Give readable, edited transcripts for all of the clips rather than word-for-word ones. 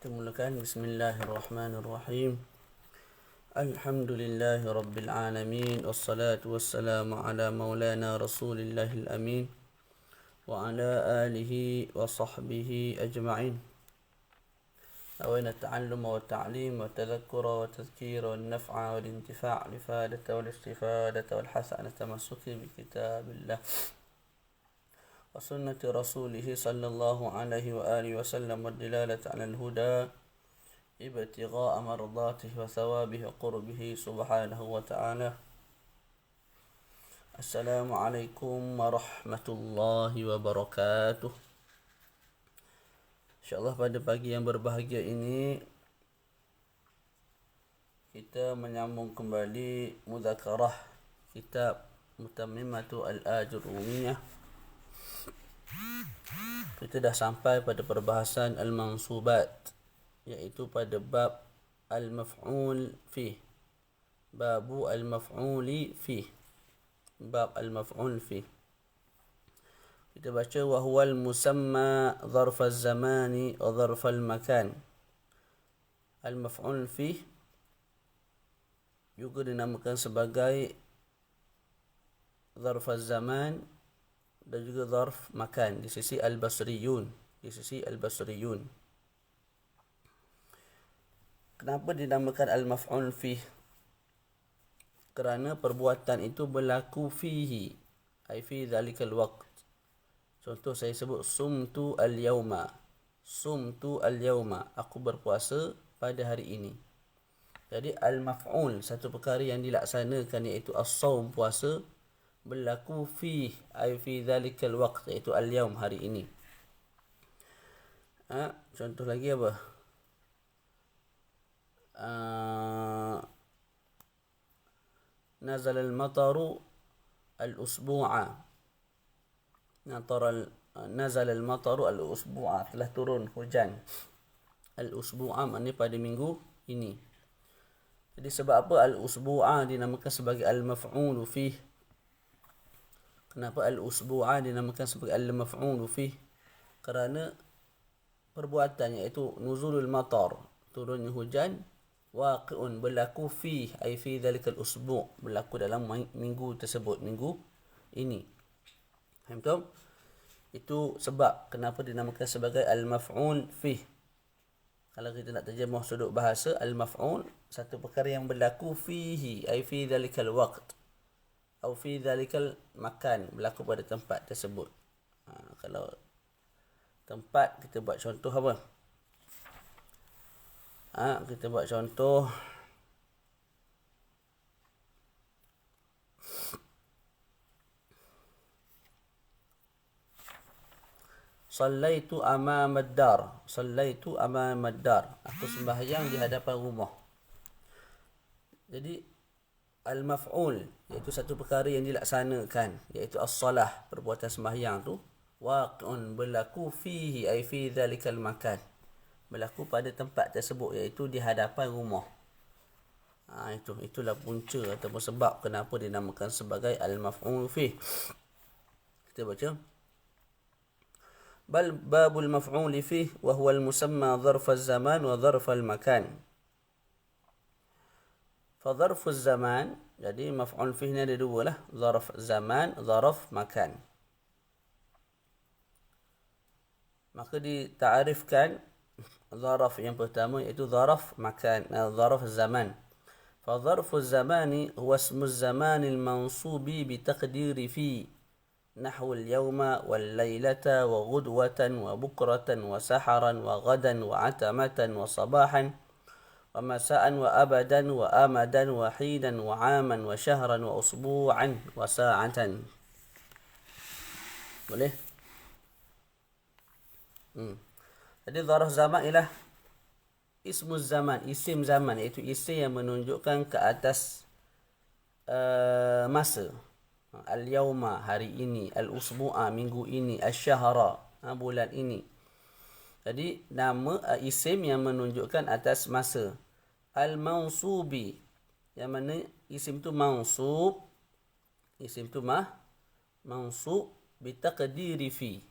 Kita mulakan. Bismillahirrahmanirrahim. Alhamdulillahi Rabbil Alamin. Wassalatu wassalamu ala maulana Rasulillahil Amin. Wa ala alihi wa sahbihi ajma'in. Awayna ta'alluma wa ta'lim wa tadhakkura wa tadhkira wa naf'a wa l'intifa' l'ifadata wa l'istifadata wal hasanata masuki bi kitabillah wa sunnati rasulih sallallahu alaihi wa alihi wa sallam wa dilalata ala al-huda ibtigha'a mardatihi wa thawabihi wa qurbihi subhanahu wa ta'ala. Assalamualaikum warahmatullahi wabarakatuh. InsyaAllah pada pagi yang berbahagia ini kita menyambung kembali mudzakarah kitab Mutammimatu al-Ajurumiyah. Kita dah sampai pada perbahasan al-mansubat, iaitu pada bab al-maf'ul fih. Babu al-maf'uli fih. Bab al-maf'ul fih. Kita baca wa huwal musamma dharf az-zamani wa dharf al-makan. Al-maf'ul fih juga dinamakan sebagai dharf az-zaman dan juga dharf makan di sisi al-basriyun, Kenapa dinamakan al-maf'ul fih? Kerana perbuatan itu berlaku fihi, ai fi dzalikal waqt. Contoh saya sebut sumtu al-yauma. Aku berpuasa pada hari ini. Jadi al-maf'ul, satu perkara yang dilaksanakan, iaitu as-saum, puasa, berlaku fi ay fi dzalikal waqt, iaitu al-yaum, hari ini. Contoh lagi apa? Nazala al-mataru al-usbu'a. Nazala al-mataru al-usbu'a, telah turun hujan. Al-usbu'a maknanya pada minggu ini. Jadi sebab apa al-usbu'a dinamakan sebagai al-maf'ul fih? Kenapa al-usbu'a dinamakan sebagai al-maf'ul fih? Kerana perbuatan, iaitu nuzulul matar, turunnya hujan, waqi'un, berlaku fih ay fi dzalikal usbu', berlaku dalam minggu tersebut, minggu ini. Faham tak? Itu sebab kenapa dinamakan sebagai al-maf'ul fih. Kalau kita nak terjemah sudut bahasa, al-maf'ul, satu perkara yang berlaku fihi ay fi dzalikal waqt atau fi dzalikal makan, berlaku pada tempat tersebut. Kalau tempat, kita buat contoh apa? Kita buat contoh Sallaitu amamad dar. Aku sembahyang di hadapan rumah. Jadi al-maf'ul, iaitu satu perkara yang dilaksanakan, iaitu as-salah, perbuatan sembahyang tu, waqi'un, berlaku fihi ay fi dzalikal makan, berlaku pada tempat tersebut, iaitu di hadapan rumah. Itulah punca ataupun sebab kenapa dinamakan sebagai al-maf'ul fih. Kita baca. Bal babul maf'ul fih wa huwa al-musamma dharf az-zaman wa dharf al-makan. Fa dharf az-zaman, jadi maf'ul fih ni ada dua lah, dharf zaman, dharf makan. Maka ditaarifkan dharf yang pertama, iaitu dharf makan, dharf zaman. Fa dharf az-zamani huwa ismu az-zaman al-mansubi bi taqdiri fi. نحو اليوم والليلة وغدوة وبكرة وسحرا وغدا وعتمة وصباحا ومساء وأبدا وأمدا وحينا وعاما وشهرا وأسبوعا وساعة. Boleh? Jadi dharf zaman ialah ismu zaman, isim zaman, iaitu isim yang menunjukkan ke atas masa. Al-yawma, hari ini, al-usbu'a, minggu ini, al-syahra, bulan ini. Jadi nama isim yang menunjukkan atas masa. Al-mansubi, yang mana isim tu mansub, bitaqdiri fi,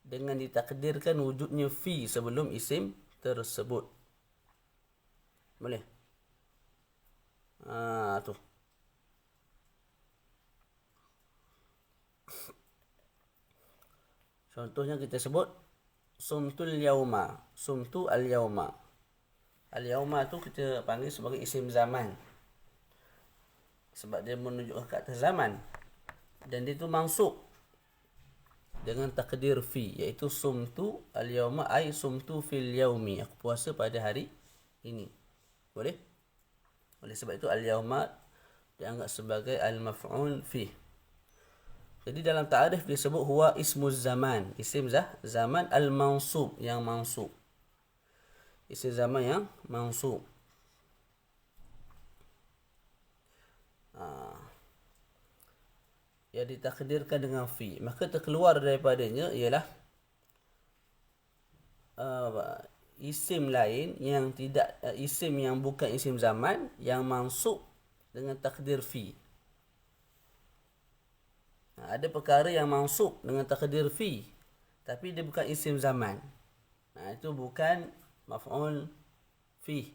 dengan ditakdirkan wujudnya fi sebelum isim tersebut. Boleh? Tu. Contohnya kita sebut sumtul yauma. Sumtu al yauma. Al yauma tu kita panggil sebagai isim zaman. Sebab dia menunjukkan ke atas zaman. Dan dia tu mansub dengan takdir fi, iaitu sumtu al yauma ai sumtu fil yaumi. Aku puasa pada hari ini. Boleh? Oleh sebab itu al yauma dianggap sebagai al maf'ul fi. Jadi dalam ta'rif disebut huwa ismuz zaman, isim zaman al mansub, yang mansub. Isim zaman yang mansub. Yang ditakdirkan dengan fi, maka terkeluar daripadanya ialah isim lain yang tidak isim yang bukan isim zaman yang mansub dengan takdir fi. Ada perkara yang mansub dengan takdir fi, tapi dia bukan isim zaman. Itu bukan maf'ul fi.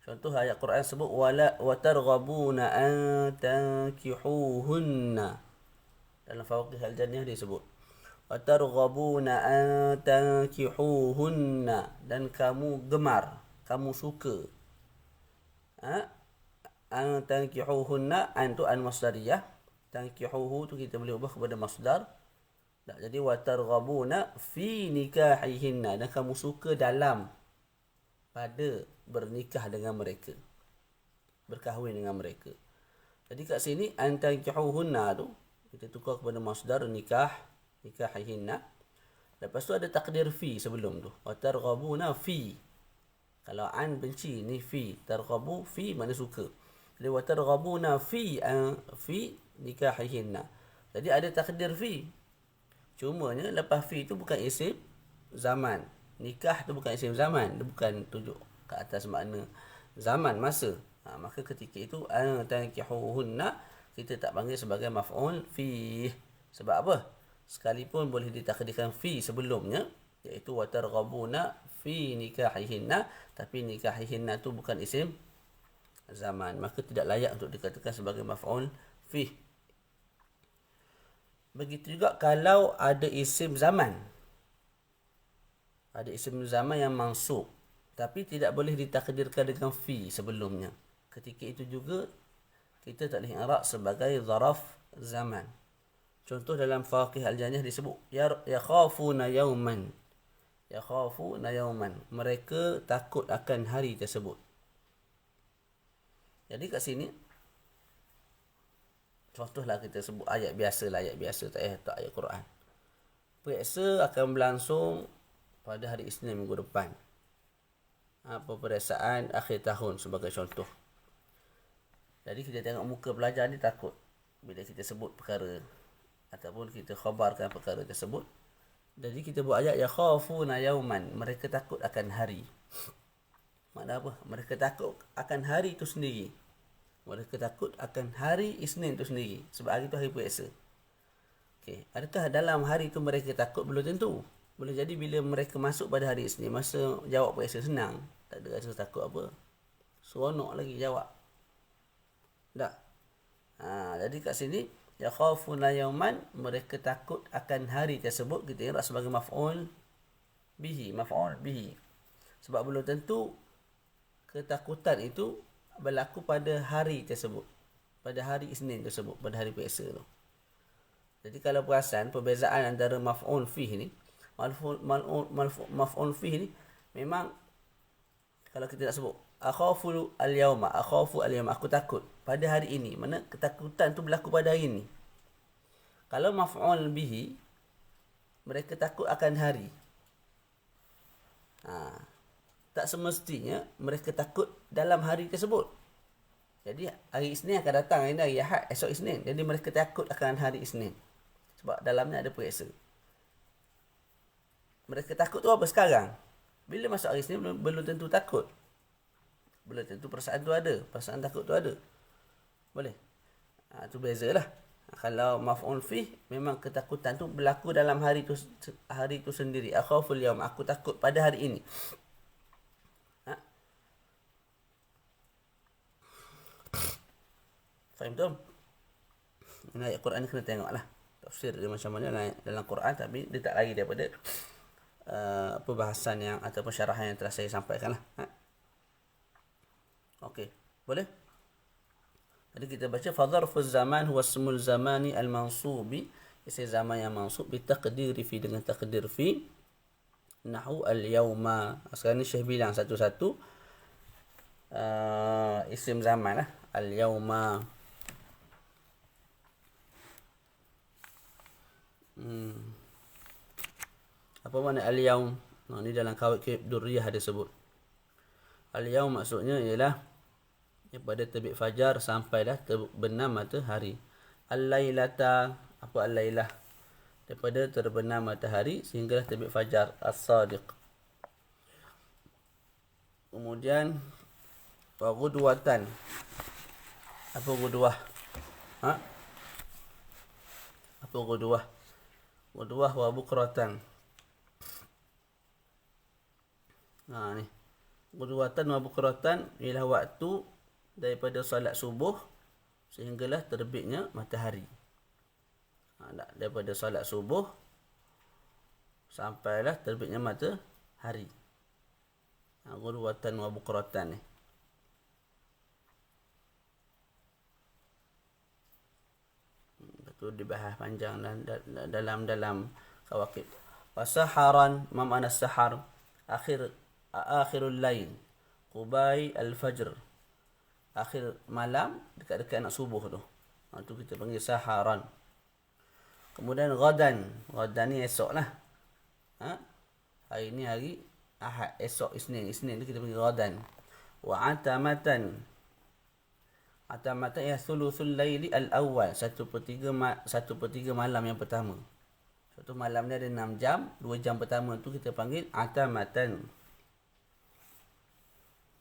Contoh ayat Quran sebut wala wa targhabuna an tankihuhunna. Dalam Fawaqih al-Jannah disebut wa targhabuna an tankihuhunna, dan kamu gemar, kamu suka. An tankihuhunna, an tu an masdariyah. Tankihuhu tu kita boleh ubah kepada masdar. Jadi wa targhabuna fi nikahihinna, dan kamu suka dalam pada bernikah dengan mereka, berkahwin dengan mereka. Jadi kat sini an tankihuhunna tu kita tukar kepada masdar nikahihinna. Lepas tu ada takdir fi sebelum tu. Wa targhabuna fi. Kalau an benci, ni fi. Targhabu fi mana suka. Jadi wa targhabuna fi nikahihinna. Jadi ada takdir fi. Cumanya lepas fi tu bukan isim zaman. Nikah tu bukan isim zaman. Dia bukan tunjuk ke atas makna zaman, masa. Maka ketika itu tankihuhunna kita tak panggil sebagai maf'ul fi. Sebab apa? Sekalipun boleh ditakdirkan fi sebelumnya, iaitu wa targhabuna fi nikahihinna, tapi nikahihinna tu bukan isim zaman, maka tidak layak untuk dikatakan sebagai maf'ul fi. Begitu juga kalau ada isim zaman. Ada isim zaman yang mansub, tapi tidak boleh ditakdirkan dengan fi sebelumnya. Ketika itu juga kita tak boleh i'rab sebagai zaraf zaman. Contoh dalam Fawaqih al-Jannah disebut yakhafuna yawman. Yakhafuna yawman. Mereka takut akan hari tersebut. Jadi kat sini contohlah kita sebut ayat biasa lah, ayat biasa, tak ayat Quran. Periksa akan berlangsung pada hari Isnin minggu depan. Peperiksaan akhir tahun sebagai contoh. Jadi kita tengok muka pelajar ni takut bila kita sebut perkara ataupun kita khabarkan perkara tersebut. Jadi kita buat ayat yakhafuna yawman, mereka takut akan hari. Makna apa? Mereka takut akan hari itu sendiri. Mereka takut akan hari Isnin itu sendiri. Sebab hari itu hari periksa. Okay. Adakah dalam hari itu mereka takut? Belum tentu. Boleh jadi bila mereka masuk pada hari Isnin, masa jawab periksa senang. Tak ada rasa takut apa. Seronok lagi jawab. Tak? Jadi kat sini, yakhafuna yawman, mereka takut akan hari tersebut. Kita ingat sebagai maf'ul bihi. Maf'ul bihi. Sebab belum tentu ketakutan itu berlaku pada hari tersebut, pada hari Isnin tersebut, pada hari periksa tu. Jadi kalau perasan perbezaan antara maf'ul fih ni, maf'ul fih ni memang kalau kita nak sebut akhafu al-yawma, aku takut pada hari ini, mana ketakutan tu berlaku pada hari ini. Kalau maf'ul bihi, mereka takut akan hari. Tak semestinya mereka takut dalam hari tersebut. Jadi hari Isnin akan datang, ini hari Ahad, esok Isnin. Jadi mereka takut akan hari Isnin. Sebab dalamnya ada periksa. Mereka takut tu apa sekarang? Bila masuk hari Isnin belum tentu takut. Belum tentu perasaan tu ada, perasaan takut tu ada. Boleh? Tu bezalah. Kalau maf'ul fih, memang ketakutan tu berlaku dalam hari tu sendiri. Akhaful yawm, aku takut pada hari ini. Faham tu? Ini ayat Quran ni kena tengoklah tafsir dia macam mana dalam Quran, tapi dia tak lari daripada perbahasan yang ataupun syarahan yang telah saya sampaikan lah. Okey, boleh? Jadi kita baca fadharfuz zaman huwa ismul zamani al-mansubi, isim zaman yang mansub bi taqdiri fi, dengan takdir fi, nahu al-yawma. Sekarang ni Syekh bilang satu-satu isim zaman lah. Al-yawma. Apa makna al-yawm? Ni dalam Kawaikib Durriyah ada sebut. Al-yawm maksudnya ialah daripada terbit fajar sampailah terbenam matahari. Al-lailata, apa al-lailah? Daripada terbenam matahari sehinggalah terbit fajar. As-sadiq. Kemudian ghudwatan. Apa ghudwah? Apa ghudwah? Ghudwah wa bukratan. Ni. Ghudwatan wa bukratan ialah waktu daripada solat subuh sehinggalah terbitnya matahari. Daripada solat subuh sampailah terbitnya matahari. Ghudwatan wa bukratan ni. Itu dibahas panjang dalam Kawaikib. Wasaharan, ma makna sahar? Akhirul lail, qubai al-fajr. Akhir malam, dekat-dekat nak subuh tu. Itu kita panggil saharan. Kemudian ghadan. Ghadan ni esok lah. Hari ni hari Ahad. Esok Isnin. Isnin tu kita panggil ghadan. Wa atamatan. Atamatan ya thuluthul laili al-awwal. 1/3 malam yang pertama. Satu malam ni ada 6 jam. 2 jam pertama tu kita panggil atamatan.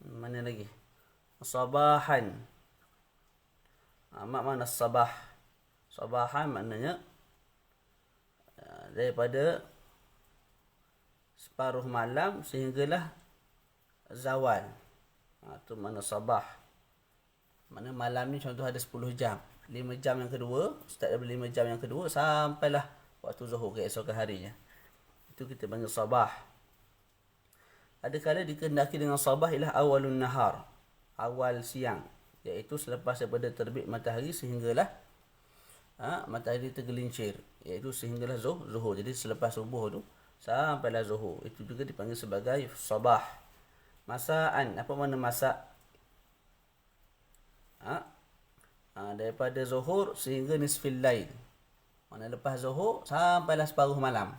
Mana lagi? Sabahan. Makna sabah. Sabahan maknanya daripada separuh malam sehinggalah zawal. Itu makna sabah. Makna malam ni contoh ada 10 jam. 5 jam yang kedua, start daripada 5 jam yang kedua sampailah waktu zuhur keesokan harinya. Itu kita panggil sabah. Ada kala dikehendaki dengan sabah ialah awalun nahar, awal siang, iaitu selepas daripada terbit matahari sehinggalah matahari tergelincir, iaitu sehinggalah zuhur. Jadi selepas subuh tu sampailah zuhur. Itu juga dipanggil sebagai sabah. Masaan, apa makna masak? Daripada zuhur sehingga nisfil lail. Mana lepas zuhur sampailah separuh malam.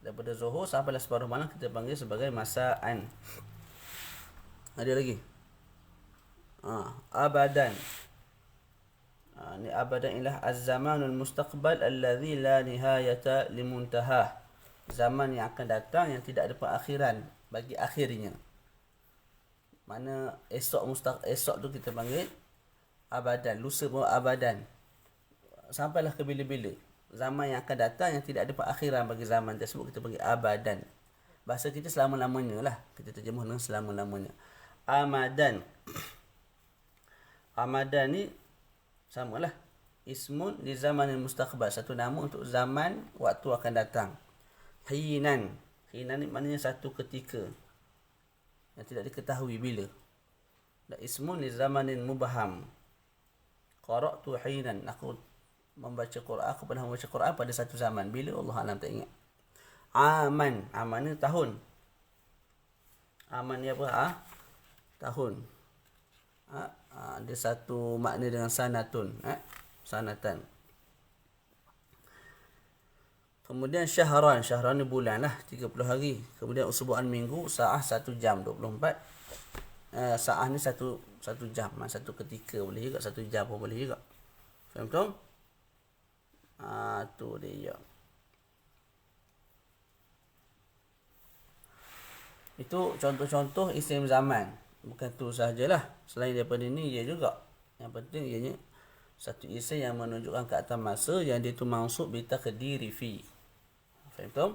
Daripada zuhur sampailah separuh malam kita panggil sebagai masaan. Ada lagi. Abadan. Ni abadan ialah az-zamanul mustaqbal alladhi la nihayata limuntahah. Zaman yang akan datang yang tidak ada perakhiran bagi akhirnya. Mana esok tu kita panggil abadan, lusa pun abadan. Sampailah ke bila-bila. Zaman yang akan datang yang tidak ada perakhiran bagi zaman tersebut kita panggil abadan. Bahasa kita selama-lamanya lah. Kita terjemah dengan selama-lamanya. Amadan. Amadan ni samalah. Ismun di zamanin mustaqbal. Satu nama untuk zaman waktu akan datang. Hinan. Hinan ni maknanya satu ketika yang tidak diketahui bila. Ismun li zamanin mubham. Qara'tu hinan. Aku membaca Quran. Aku pernah membaca Quran pada satu zaman. Bila? Allah Alam tak ingat. Aman. Aman ni tahun. Aman ni apa? Tahun. Dia satu makna dengan sanatun. Sanatan. Kemudian syahran. Syahran ni bulan lah. 30 hari. Kemudian usbu'an minggu. Sa'ah 1 jam 24. Sa'ah ni satu jam. Satu ketika boleh juga. 1 jam pun boleh juga. Faham tu? Tu dia. Itu contoh-contoh isim zaman. Bukan tu sahajalah. Selain daripada ni dia juga. Yang penting ianya satu isim yang menunjukkan ke atas masa yang dia tu mansub bi taqdiri fi. Faham tu?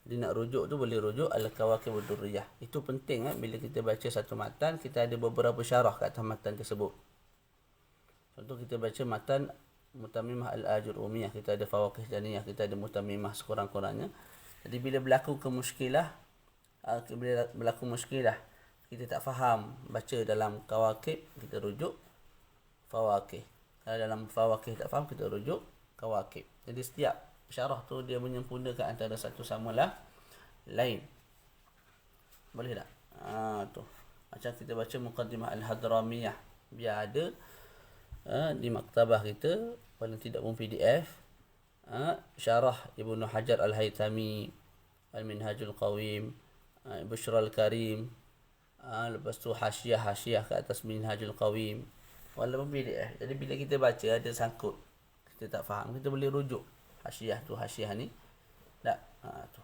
dia nak rujuk tu boleh rujuk Al-Kawakib Ad-Durriyah. Itu penting bila kita baca satu matan, kita ada beberapa syarah kat atas matan tersebut. Contoh kita baca matan Mutammimah Al-Ajurumiyah, kita ada Fawaqih Janiyah, kita ada Mutammimah sekurang-kurangnya. Jadi bila berlaku muskilah, kita tak faham baca dalam Kawakib, kita rujuk Fawaqih. Kalau dalam Fawaqih tak faham, kita rujuk Kawakib. Jadi setiap syarah tu dia menyempurnakan antara satu sama lain. Boleh tak? Tu. Macam kita baca Muqaddimah Al-Hadramiyah, biar ada di maktabah kita, paling tidak pun PDF, syarah Ibnu Hajar Al-Haytami, Al-Minhajul Qawim, Bushral Karim, lepas tu hasyiah ke atas Minhajul Qawim, walaupun PDF. Jadi bila kita baca ada sangkut, kita tak faham, kita boleh rujuk hasyiah ni. Tak, tu.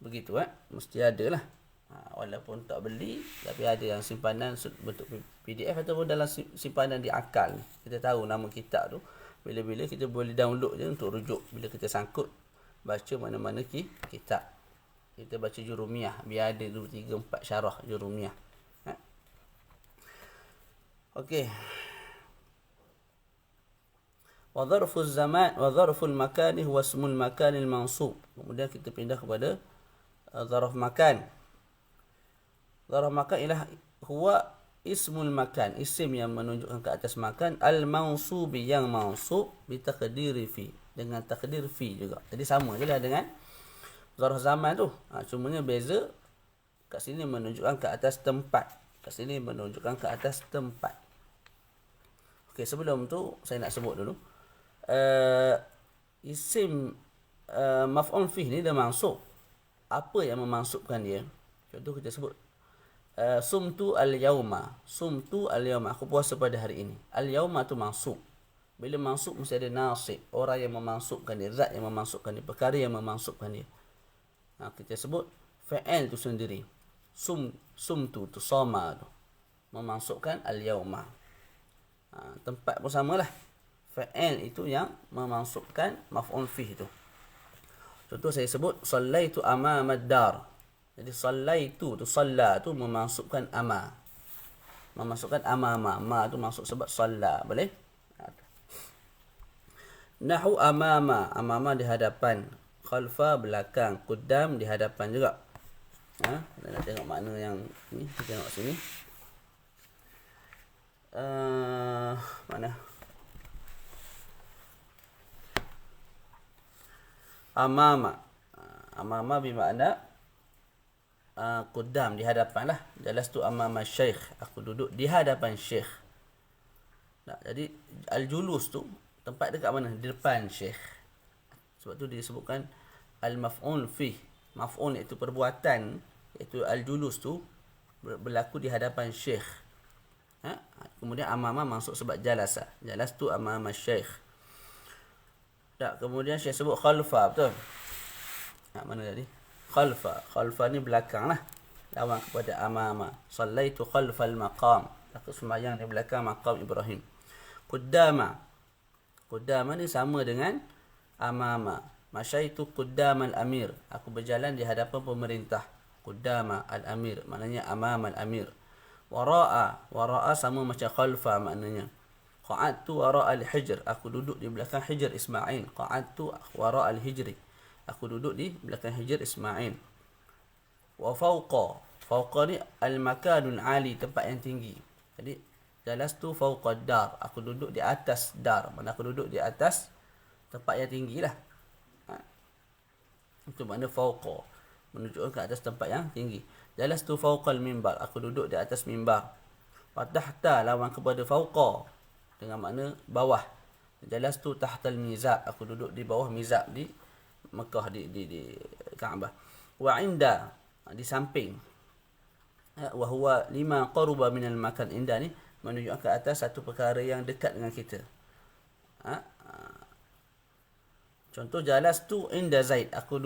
Begitu mesti ada lah. Walaupun tak beli, tapi ada yang simpanan bentuk PDF ataupun dalam simpanan di akal. Kita tahu nama kitab tu, bila-bila kita boleh download je untuk rujuk bila kita sangkut baca mana-mana kitab. Kita baca Jurumiyah, biar ada 2, 3, 4 syarah Jurumiyah. Okey. Wa dharful zaman wa dharful makan huwa ismul makanil mansub. Kemudian kita pindah kepada zarf makan. Zarf makan ialah huwa ismul makan, isim yang menunjukkan ke atas makan, al-mansubi yang mansub bi taqdiri fi, dengan takdir fi juga. Jadi sama je lah dengan zarf zaman tu. Cumanya beza kat sini menunjukkan ke atas tempat, kat sini menunjukkan ke atas tempat. Okey, sebelum tu saya nak sebut dulu. Isim maf'ul fih ni dia mansub. Apa yang memansubkan dia? Contoh kita sebut sumtu al-yauma. Sumtu al-yauma, aku puasa pada hari ini. Al-yauma tu mansub. Bila mansub mesti ada nasib, orang yang memansubkan dia, zat yang memansubkan dia, perkara yang memansubkan dia. Kita sebut fa'il tu sendiri. Sumtu tu sama tu memansubkan al-yauma. Tempat pun samalah. Fa'il itu yang memansubkan maf'ul fih tu. Contoh saya sebut sallaitu amamad dar. Jadi sallaitu tu, salla tu memansubkan ama. Memasukkan amama. Ma tu masuk sebab salla. Boleh? Nahu amama. Amama di hadapan. Khalfa belakang. Qudam di hadapan juga. Kita nak tengok makna yang ni. Kita tengok sini. Mana? Amama. Amama bermakna qudam, di hadapan lah. Jalastu amama syekh, aku duduk di hadapan syekh. Jadi al-julus tu tempat dekat mana? Di depan syekh. Sebab tu disebutkan al-maf'ul fih. Maf'ul iaitu perbuatan, iaitu al-julus tu berlaku di hadapan syekh. Kemudian amama masuk sebab jalasa. Jalastu amama syekh. Kemudian syekh sebut khalfa, betul? Mana tadi? Khalfa. Khalfa ni belakang lah. Lawan kepada amama. Sallaitu khalfal maqam. Aku sembahyang di belakang maqam Ibrahim. Quddama. Quddama ni sama dengan amama. Masyaitu quddamal amir. Aku berjalan di hadapan pemerintah. Quddama al-amir. Maknanya amama al-amir. Wara'a. Wara'a sama macam khalfa maknanya. Qa'adtu wara'a al-hijr. Aku duduk di belakang hijr Ismail. Qa'adtu wara'a al-hijri. Aku duduk di belakang hijr Ismail. Wa fawqa. Fawqa ni al-makanul ali, tempat yang tinggi. Jadi jalastu fawqa dar. Aku duduk di atas dar. Mana aku duduk di atas tempat yang tinggi lah. Itu makna fawqa. Menunjukkan ke atas tempat yang tinggi. Jalastu fawqa al-mimbar. Aku duduk di atas mimbar. Wa tahta lawan kepada fawqa, dengan makna bawah. Jalastu tahta al-mizab. Aku duduk di bawah mizab di Mekah, di Kaabah. Wa inda, di samping. Wa huwa lima qaruba minal makan. Inda ni menunjukkan ke atas satu perkara yang dekat dengan kita. Contoh jalastu inda Zaid. Aku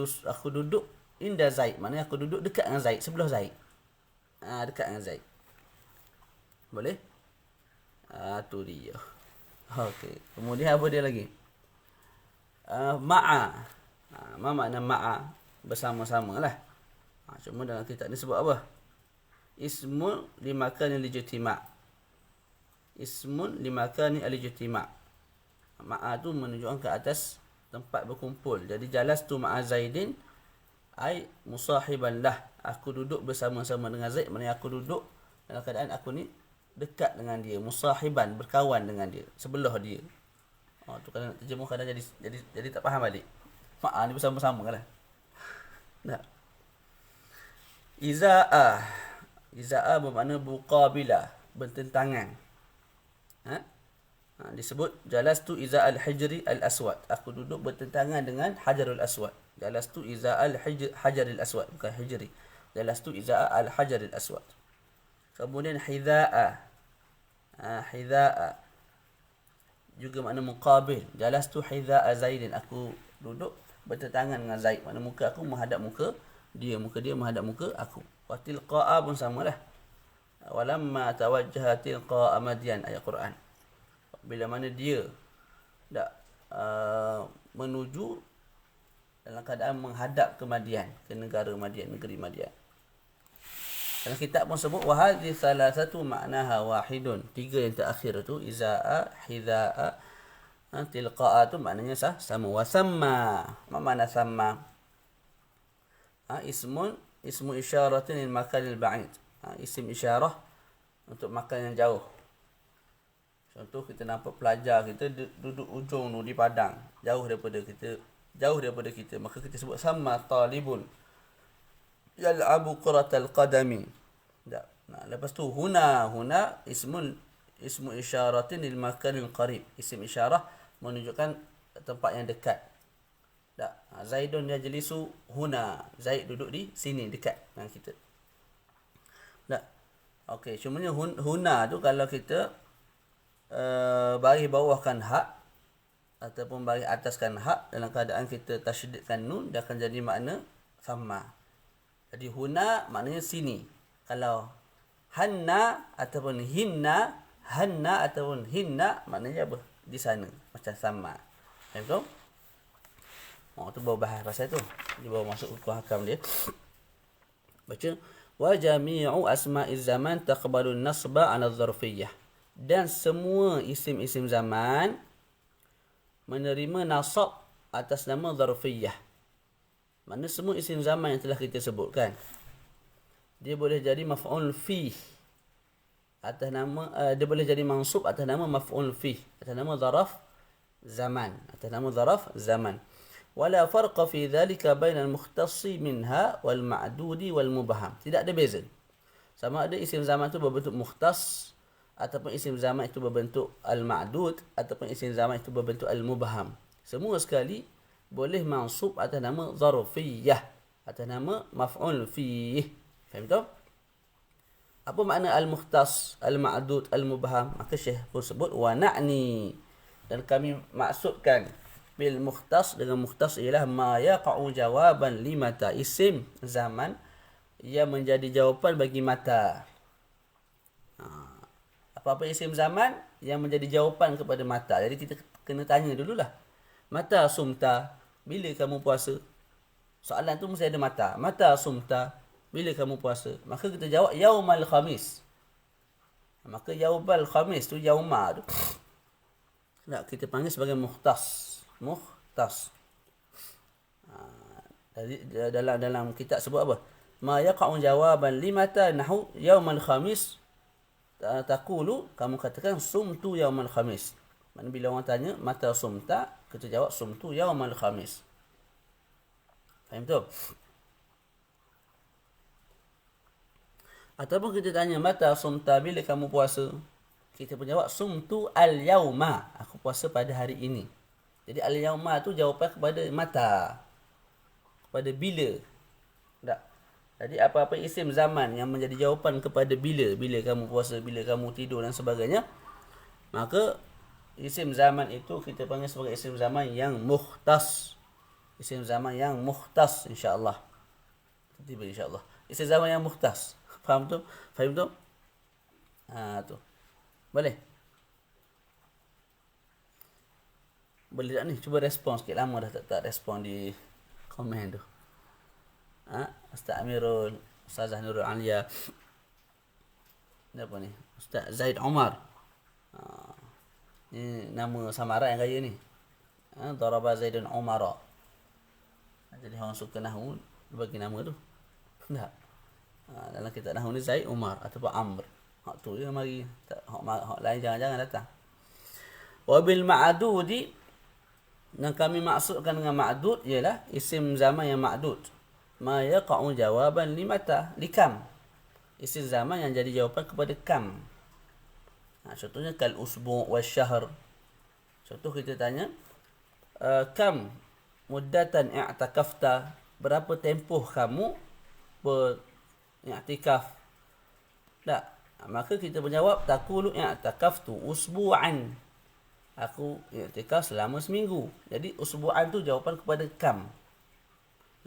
duduk inda Zaid. Maknanya aku duduk dekat dengan Zaid, sebelah Zaid. Dekat dengan Zaid. Boleh? Tu dia. Okey. Kemudian apa dia lagi? Ma'a. Ma makna ma'a? bersama-sama lah. Cuma dalam kitab ni sebut apa? Ismun limakani al-ijtima'. Ismun limakani al-ijtima'. Ma'a tu menunjukkan ke atas tempat berkumpul. Jadi jalastu ma'a Zaidin ai musahiban lah. Aku duduk bersama-sama dengan Zaid. Maknanya aku duduk dalam keadaan aku ni dekat dengan dia. Musahiban, berkawan dengan dia, sebelah dia. Tu kalau nak terjemah kadang jadi tak faham balik. Ma'a ni bersama-sama lah. Nah. Iza'a bermakna muqabilah, bertentangan. Disebut jalastu iza al-hijri al-aswad. Aku duduk bertentangan dengan hajarul aswad. Jalastu iza al-hajaril aswad, bukan hijri. Jalastu iza al-hajaril aswad. Kemudian hidha'a. Hidha'a juga makna muqabil. Jalastu hidha'a Zaidin. Aku duduk bertentangan dengan Zaid. Makna muka aku menghadap muka dia, muka dia menghadap muka aku. Wa tilqa'a pun samalah. Walamma tawajjaha tilqa'a Madyan, ayat Quran. Bila mana dia menuju dalam keadaan menghadap ke Madian, ke negara Madian, negeri Madian. Dalam kitab pun sebut wa hadhi salasatu ma'naha wahidun. Tiga yang terakhir tu izaa, hidhaa, tilqaa tu maknanya sama. Wa samma, apa makna samma? Ismu isyaratin lil makanil ba'id. Isim isyarah untuk makan yang jauh. Contoh kita nampak pelajar kita duduk ujung tu di padang, jauh daripada kita, maka kita sebut sama talibun yal'abu quratal qadami. Lepas tu huna ismu isyaratin lil makanil qarib. Isim isyarah menunjukkan tempat yang dekat. Zaidun yajlisu huna. Zaid duduk di sini dekat dengan kita. Okey, cumanya huna tu kalau kita baris bawahkan hak ataupun baris ataskan hak dalam keadaan kita tasydidkan nun, dia akan jadi makna sama. Jadi huna maknanya sini. Kalau hanna ataupun hinna maknanya apa? Di sana, macam sama. Faham tak? Tu baru bahas pasal tu. Dia baru masuk hukum hakam dia. Baca wa jami'u asma'iz zaman taqbalu an-nasba 'ala adh-dharfiyyah. Dan semua isim-isim zaman menerima nasab atas nama dharfiyah. Maksudnya semua isim zaman yang telah kita sebutkan, dia boleh jadi maf'ul fih atas nama, dia boleh jadi mansub atas nama maf'ul fih, atas nama zaraf zaman, atas nama zaraf zaman. Wala farqa fi dhalika bainal mukhtassi minha wal ma'dudi wal mubham. Tidak ada beza. Sama ada isim zaman itu berbentuk mukhtas ataupun isim zaman itu berbentuk al-ma'dud ataupun isim zaman itu berbentuk al-mubham. Semua sekali boleh mansub atas nama zarfiyah, atas nama maf'ul fih. Faham tak? Apa makna al-mukhtas, al-ma'dud, al-mubham? Maka Syekh pun sebut wa na'ni, dan kami maksudkan bil mukhtas, dengan mukhtas ialah ma yaqa'u jawaban limata, isim zaman yang menjadi jawapan bagi mata. Apa-apa isim zaman yang menjadi jawapan kepada mata. Jadi kita kena tanya dululah. Mata sumta, bila kamu puasa? Soalan tu mesti ada mata. Mata sumta, bila kamu puasa? Maka kita jawab yaumal khamis. Maka yaumal khamis tu, yauma tu, kita panggil sebagai mukhtas. Mukhtas. Dalam kitab sebut apa? Ma yaqa'u jawaban limata nahu yaumal khamis. Taqulu, kamu katakan sumtu yaumal khamis. Maksudnya bila orang tanya mata sumta, kita jawab sumtu yaumal khamis. Faham tu? Ataupun kita tanya mata sumta, bila kamu puasa? Kita pun jawab sumtu al-yauma, aku puasa pada hari ini. Jadi al-yauma tu jawapan kepada mata, kepada bila. Tak? Jadi apa-apa isim zaman yang menjadi jawapan kepada bila kamu puasa, bila kamu tidur dan sebagainya, maka isim zaman itu kita panggil sebagai isim zaman yang mukhtas. Isim zaman yang mukhtas, insya-Allah. Tiba insya-Allah. Isim zaman yang mukhtas. Faham tu? Faham tu? Tu. Boleh? Boleh tak ni? Cuba respon sikit. Lama dah tak respon di komen tu. Ustaz Amirul, Ustazah Nurul Alia. Apa ni? Ustaz Zaid Omar. Ni nama samaran yang kaya ni. Daraba Zaidun Umara. Jadi orang suka nahwu bagi nama tu. Tak. Dalam kitab nahwu ni Zaid Umar ataupun Amr. Hak tu je mari. Hak lain jangan-jangan datang. Wa bil ma'dudi, yang kami maksudkan dengan ma'dud ialah isim zaman yang ma'dud. Ma yaqa'u jawaban limata likam. Isim zaman yang jadi jawapan kepada kam. Contohnya kal usbu' wa syahr. Contoh kita tanya kam muddatan i'takafta, berapa tempoh kamu beriktikaf? Tak. Maka kita menjawab taqulu i'takaftu usbu'an. Aku i'tikaf selama seminggu. Jadi usbu'an tu jawapan kepada kam.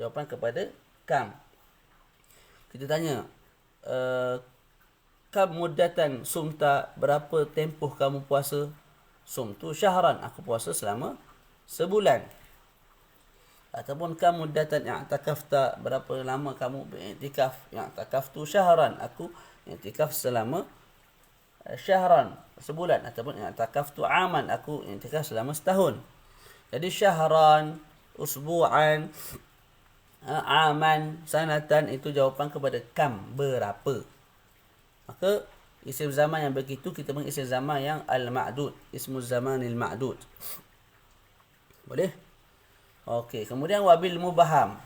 Jawapan kepada kam. Kita tanya kam muddatan sumta, berapa tempoh kamu puasa? Sumtu syahran, aku puasa selama sebulan. Ataupun kam muddatan i'takafta, berapa lama kamu beriktikaf? I'takaftu syahran, aku i'tikaf selama syahran, sebulan. Ataupun i'takaftu aman, aku i'tikaf selama setahun. Jadi syahran, usbu'an, aman, sanatan, itu jawapan kepada kam, berapa. Maka isim zaman yang begitu kita panggil isim zaman yang al-ma'dud, ismuz zamanil ma'dud. Boleh? Okey, kemudian wabil mubaham.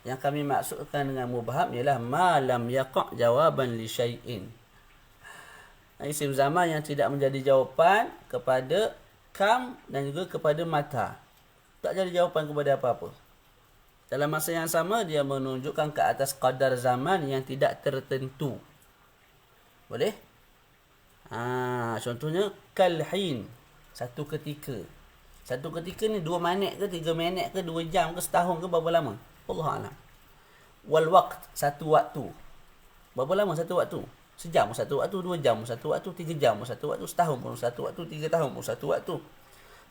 Yang kami maksudkan dengan mubaham ialah ma lam yaqa' jawaban li syai'in. Isim zaman yang tidak menjadi jawapan kepada kam dan juga kepada mata. Tak jadi jawapan kepada apa-apa. Dalam masa yang sama dia menunjukkan ke atas qadar zaman yang tidak tertentu. Boleh? Contohnya kalhin, satu ketika. Satu ketika ni 2 minit ke 3 minit ke 2 jam ke setahun ke berapa lama? Allah Alam. Wal waqt, satu waktu. Berapa lama satu waktu? Sejam satu waktu, 2 jam satu waktu, 3 jam satu waktu, setahun pun satu waktu, 3 tahun pun satu waktu.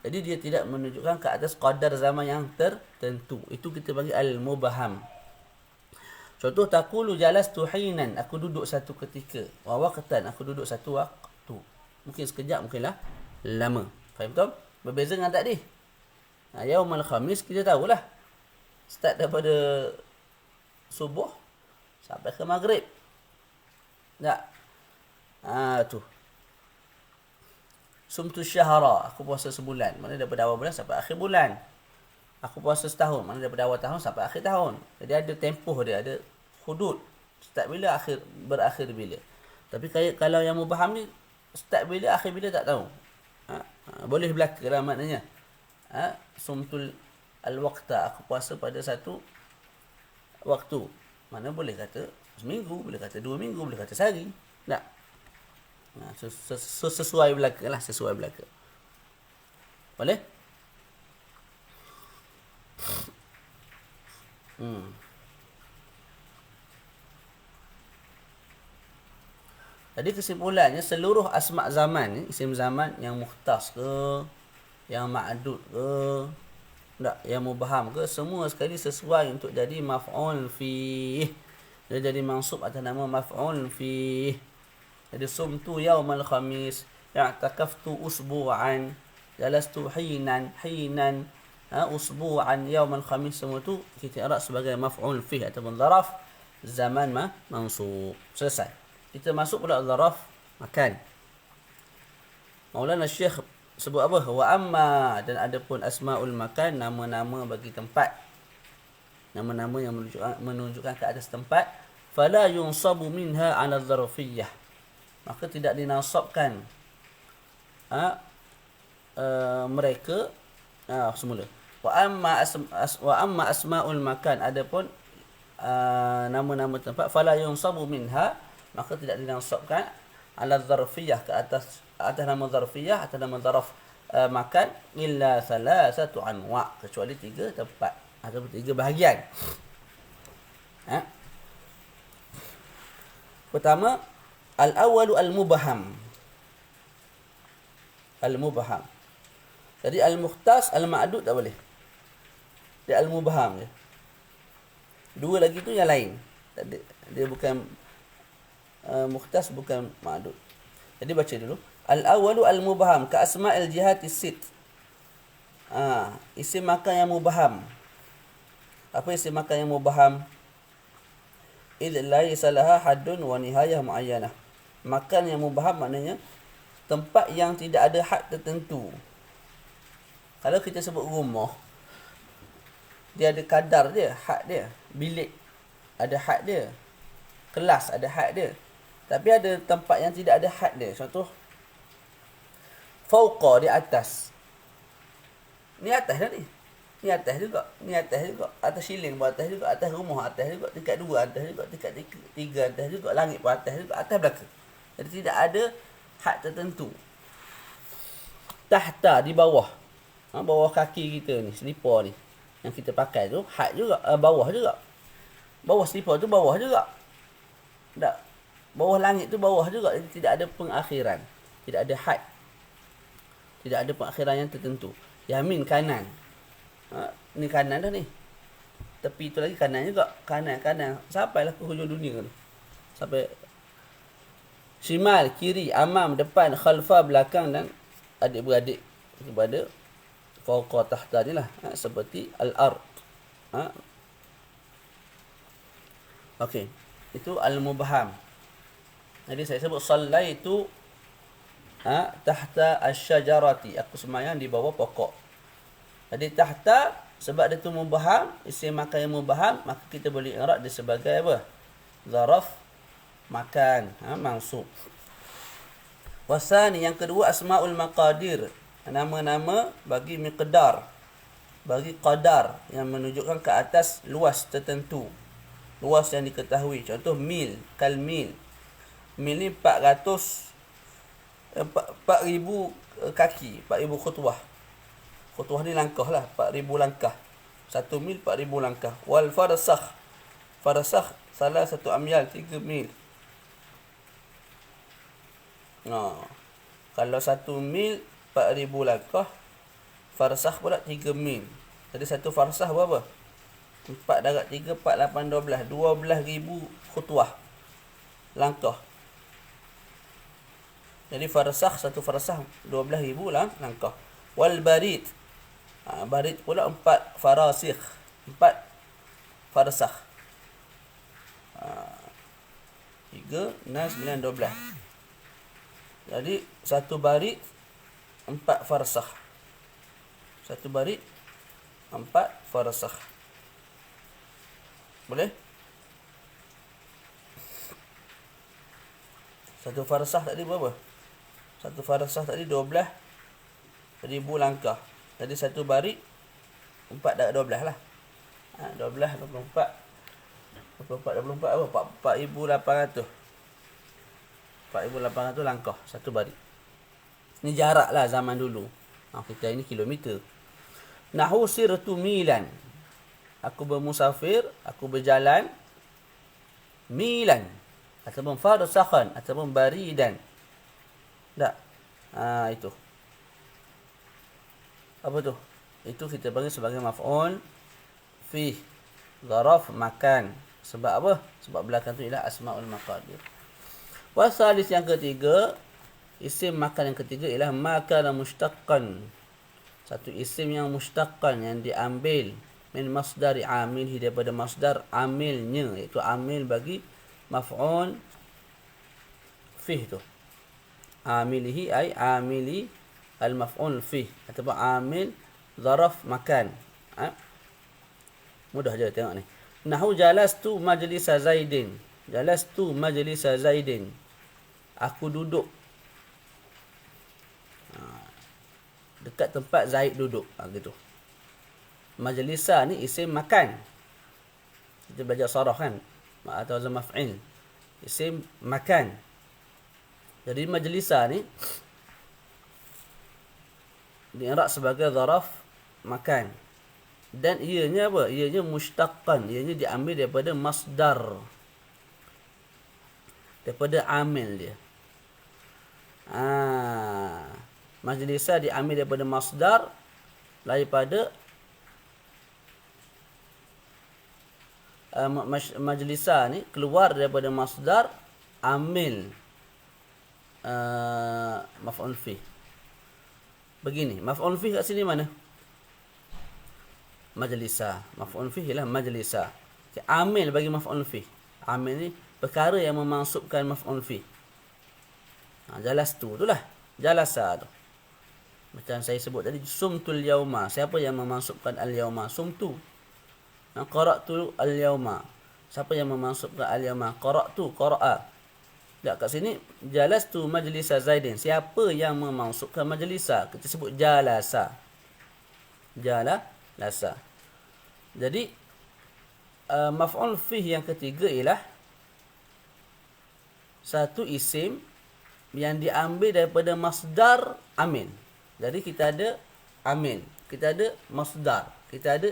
Jadi dia tidak menunjukkan ke atas qadar zaman yang tertentu. Itu kita panggil al-mubaham. Contoh taqulu jalastu hinan, aku duduk satu ketika. Wa waqtan, aku duduk satu waktu. Mungkin sekejap, mungkinlah lama. Faham betul? Berbeza dengan tadi. Yaumul Khamis kita tahulah. Start daripada subuh sampai ke maghrib. Tak? Tu. Sumtu syahra, aku puasa sebulan. Mana daripada awal bulan sampai akhir bulan. Aku puasa setahun. Mana daripada awal tahun sampai akhir tahun. Jadi ada tempoh dia, ada hudud. Start bila, berakhir bila. Tapi kalau yang mubaham ni, start bila, akhir bila tak tahu. Boleh belaka lah maknanya. Sumtul al-waqta, aku puasa pada satu waktu. Mana boleh kata seminggu, boleh kata 2 minggu, boleh kata sehari. Tak? Sesuai belaka lah, sesuai belaka. Boleh? Jadi kesimpulannya seluruh asma' zaman ni, isim zaman yang mukhtas ke, yang ma'dud ke, tak, yang mubaham ke, semua sekali sesuai untuk jadi maf'ul fih. Dia jadi mansub atas nama maf'ul fih. Jadi sumtu yaumal khamis, i'takaftu usbu'an, jalastu hinan, usbu'an, yaumal khamis, semua tu kita i'rab sebagai maf'ul fih ataupun zaraf zaman mansub. Selesai. Kita masuk pula zaraf makan. Maulana Syekh sebut apa? Wa amma, dan adapun asmaul makan, nama-nama bagi tempat. Nama-nama yang menunjukkan ke atas tempat. Fala yunsabu minha ala zarfiyah. Maka tidak dinasabkan mereka semula. Wa amma asmaul makan, adapun nama-nama tempat, fala yunsabu minha, maka tidak dinasabkan ala zarfiyah, ke atas nama zarfiyah, atas nama zaraf makan, illa salasatu anwa', kecuali 3 tempat ataupun 3 bahagian. Pertama, al-awwalu al-mubaham. Al-mubaham. Jadi al-mukhtas, al-ma'dud tak boleh. Dia al-mubaham je. Dua lagi tu yang lain. Tak ada, dia bukan mukhtas, bukan ma'dud. Jadi baca dulu. Al-awwalu al-mubham ka asma'il jihati sit. Isim makan yang mubham. Apa isim makan yang mubham? Idh la yasalaha haddun wa nihayah muayyanah. Makan yang mubham maknanya tempat yang tidak ada had tertentu. Kalau kita sebut rumah, dia ada kadar dia, had dia. Bilik ada had dia. Kelas ada had dia. Tapi ada tempat yang tidak ada had dia. Contoh, fauqa, di atas. Ni atas dah ni. Ni atas juga. Ni atas juga. Atas siling pun atas juga. Atas rumah atas juga. Tingkat 2 atas juga. Tingkat 3 atas juga. Langit pun atas juga. Atas belakang. Jadi tidak ada had tertentu. Tahta, di bawah. Bawah kaki kita ni, selipar ni. Yang kita pakai tu, had juga. Bawah juga. Bawah selipar tu bawah juga. Tak. Bawah langit tu bawah juga. Jadi tidak ada pengakhiran. Tidak ada had. Tidak ada pengakhiran yang tertentu. Yamin, kanan. Ni kanan dah ni. Tepi tu lagi kanan juga. Kanan. Sampailah ke hujung dunia tu. Sampai shimal, kiri, amam, depan, khalfa, belakang dan adik-beradik kepada fauqa, tahta ni lah. Seperti al-ard. Okey. Itu al-mubham. Jadi saya sebut sallaitu tahta asy-syajarati. Aku sembahyang di bawah pokok. Jadi tahta, sebab dia tu mubham, isim makan yang mubham, maka kita boleh i'rab dia sebagai apa? Zaraf makan, mansub. Wasani, yang kedua, asmaul maqadir. Nama-nama bagi miqdar, bagi qadar yang menunjukkan ke atas luas tertentu. Luas yang diketahui. Contoh mil, kal mil. Mil ni 4,000 kaki, 4,000 khutwah. Khutwah ni langkah lah, 4,000 langkah. 1 mil 4,000 langkah. Wal farsakh. Farsakh salah 1 amyal, 3 mil. Kalau 1 mil 4,000 langkah, farsakh pula 3 mil. Jadi 1 farsakh berapa? 4 darab 3, 4, 8, 12. 12,000 khutwah, langkah. Jadi farsakh, 1 farsakh 12,000 langkah. Wal barid. Barid pula 4 farasikh. 4 farsakh. 3, 6, 9, 12. Jadi 1 barid 4 farsakh. 1 barid 4 farsakh. Boleh? 1 farsakh tadi berapa? 1 farsakh tadi 12,000 langkah. Jadi 1 barid 4 darab 12 lah. 12, 24. 24 apa? 4,800. 4,800 langkah 1 barid. Ini jarak lah zaman dulu. Kita ini kilometer. Nahu sirtu milan. Aku bermusafir, aku berjalan milan. Ataupun farsakhan, ataupun baridan. Tak? Itu. Apa tu? Itu kita panggil sebagai maf'ul fi, zaraf makan. Sebab apa? Sebab belakang tu ialah asmaul maqadir. Wasalis, yang ketiga, isim makan yang ketiga ialah makana mushtaqqan. Satu isim yang mushtaqqan, yang diambil min masdari amilhi, daripada masdar amilnya, iaitu amil bagi maf'ul fih tu. Amilihi ay amili al-maf'ul fih, ataupun amil zaraf makan. Mudah je tengok ni. Nahu jalastu majlisa Zaidin. Jalastu majlisa Zaidin. Aku duduk dekat tempat Zaid duduk. Gitu. Majlisa ni isim makan. Kita belajar sarah kan? Atau wazn maf'il. Isim makan. Jadi majlisa ni di'rab sebagai zaraf makan. Dan ianya apa? Ianya mushtaqqan. Ianya diambil daripada masdar. Daripada amil dia. Majlisa diambil daripada masdar, daripada majlisa ni keluar daripada masdar amil maf'ul fi. Begini, maf'ul fi kat sini mana? Majlisa. Maf'ul fi ialah majlisa. Okay, amil bagi maf'ul fi. Amil ni perkara yang memansubkan maf'ul fi. Jalastu itulah. Jalasa tu. Macam saya sebut tadi, sumtul yauma. Siapa yang memansubkan al-yauma? Sumtu. Qara'tu al-yauma. Siapa yang memansubkan al-yauma? Qara'tu, qara'a. Tak, kat sini jalastu majlisa Zaidin. Siapa yang memansubkan majlisa? Kita sebut jalasa. Jalasa. Jadi maf'ul fih yang ketiga ialah satu isim yang diambil daripada masdar amil. Jadi kita ada amil, kita ada masdar, kita ada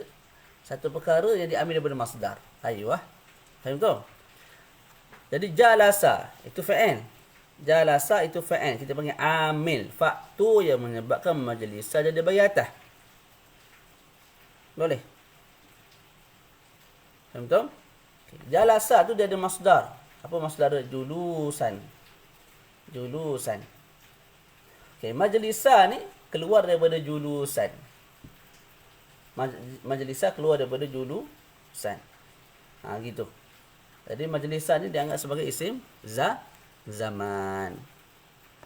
satu perkara yang diambil daripada masdar. Ayuh, faham tu? Jadi jalasa itu fa'il. Jalasa itu fa'il. Kita panggil amil. Faktu yang menyebabkan majlis jadi bayatah. Boleh? Faham tu? Jalasa tu dia ada masdar. Apa masdar dia? Julusan. Julusan. Okay, majlisa ni keluar daripada julusan. Majlisa keluar daripada julusan. Gitu. Jadi majlisa ni dianggap sebagai isim zaman.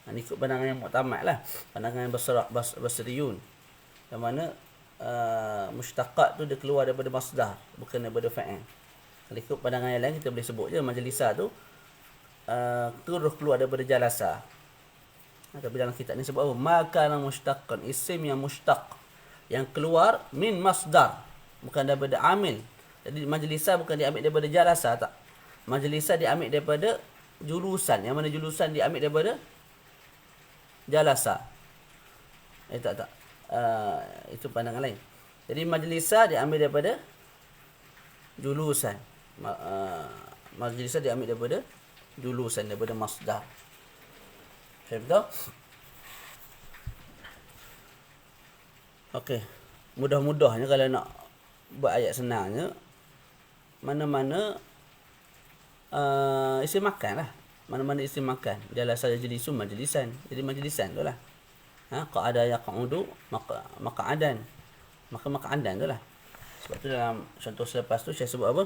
Ini ikut pandangan yang mu'tamad lah. Pandangan yang basriyun. Yang mana mushtaqat tu dia keluar daripada masdar, bukan daripada fa'il. Kalau ikut pandangan yang lain kita boleh sebut je majlisa tu terus keluar daripada jalasa. Tapi dalam kitab ni sebut apa? Makana mushtaqan, isim yang mushtaq, yang keluar min masdar, bukan daripada amil. Jadi majlisa bukan diambil daripada jalasa, tak. Majlisa diambil daripada julusan. Yang mana julusan diambil daripada jalasa. Tak. Itu pandangan lain. Jadi majlisa diambil daripada julusan. Majlisa diambil daripada julusan, daripada masdar. Faham tak? Okey. Mudah-mudahnya kalau nak buat ayat senangnya, mana-mana isim makan lah. Mana-mana isim makan. Jalasa jalisun majlisan. Jadi majlisan tu lah. Qa'ada yaq'udu maq'adan. Maka maq'adan tu lah. Sebab tu dalam contoh selepas tu saya sebut apa?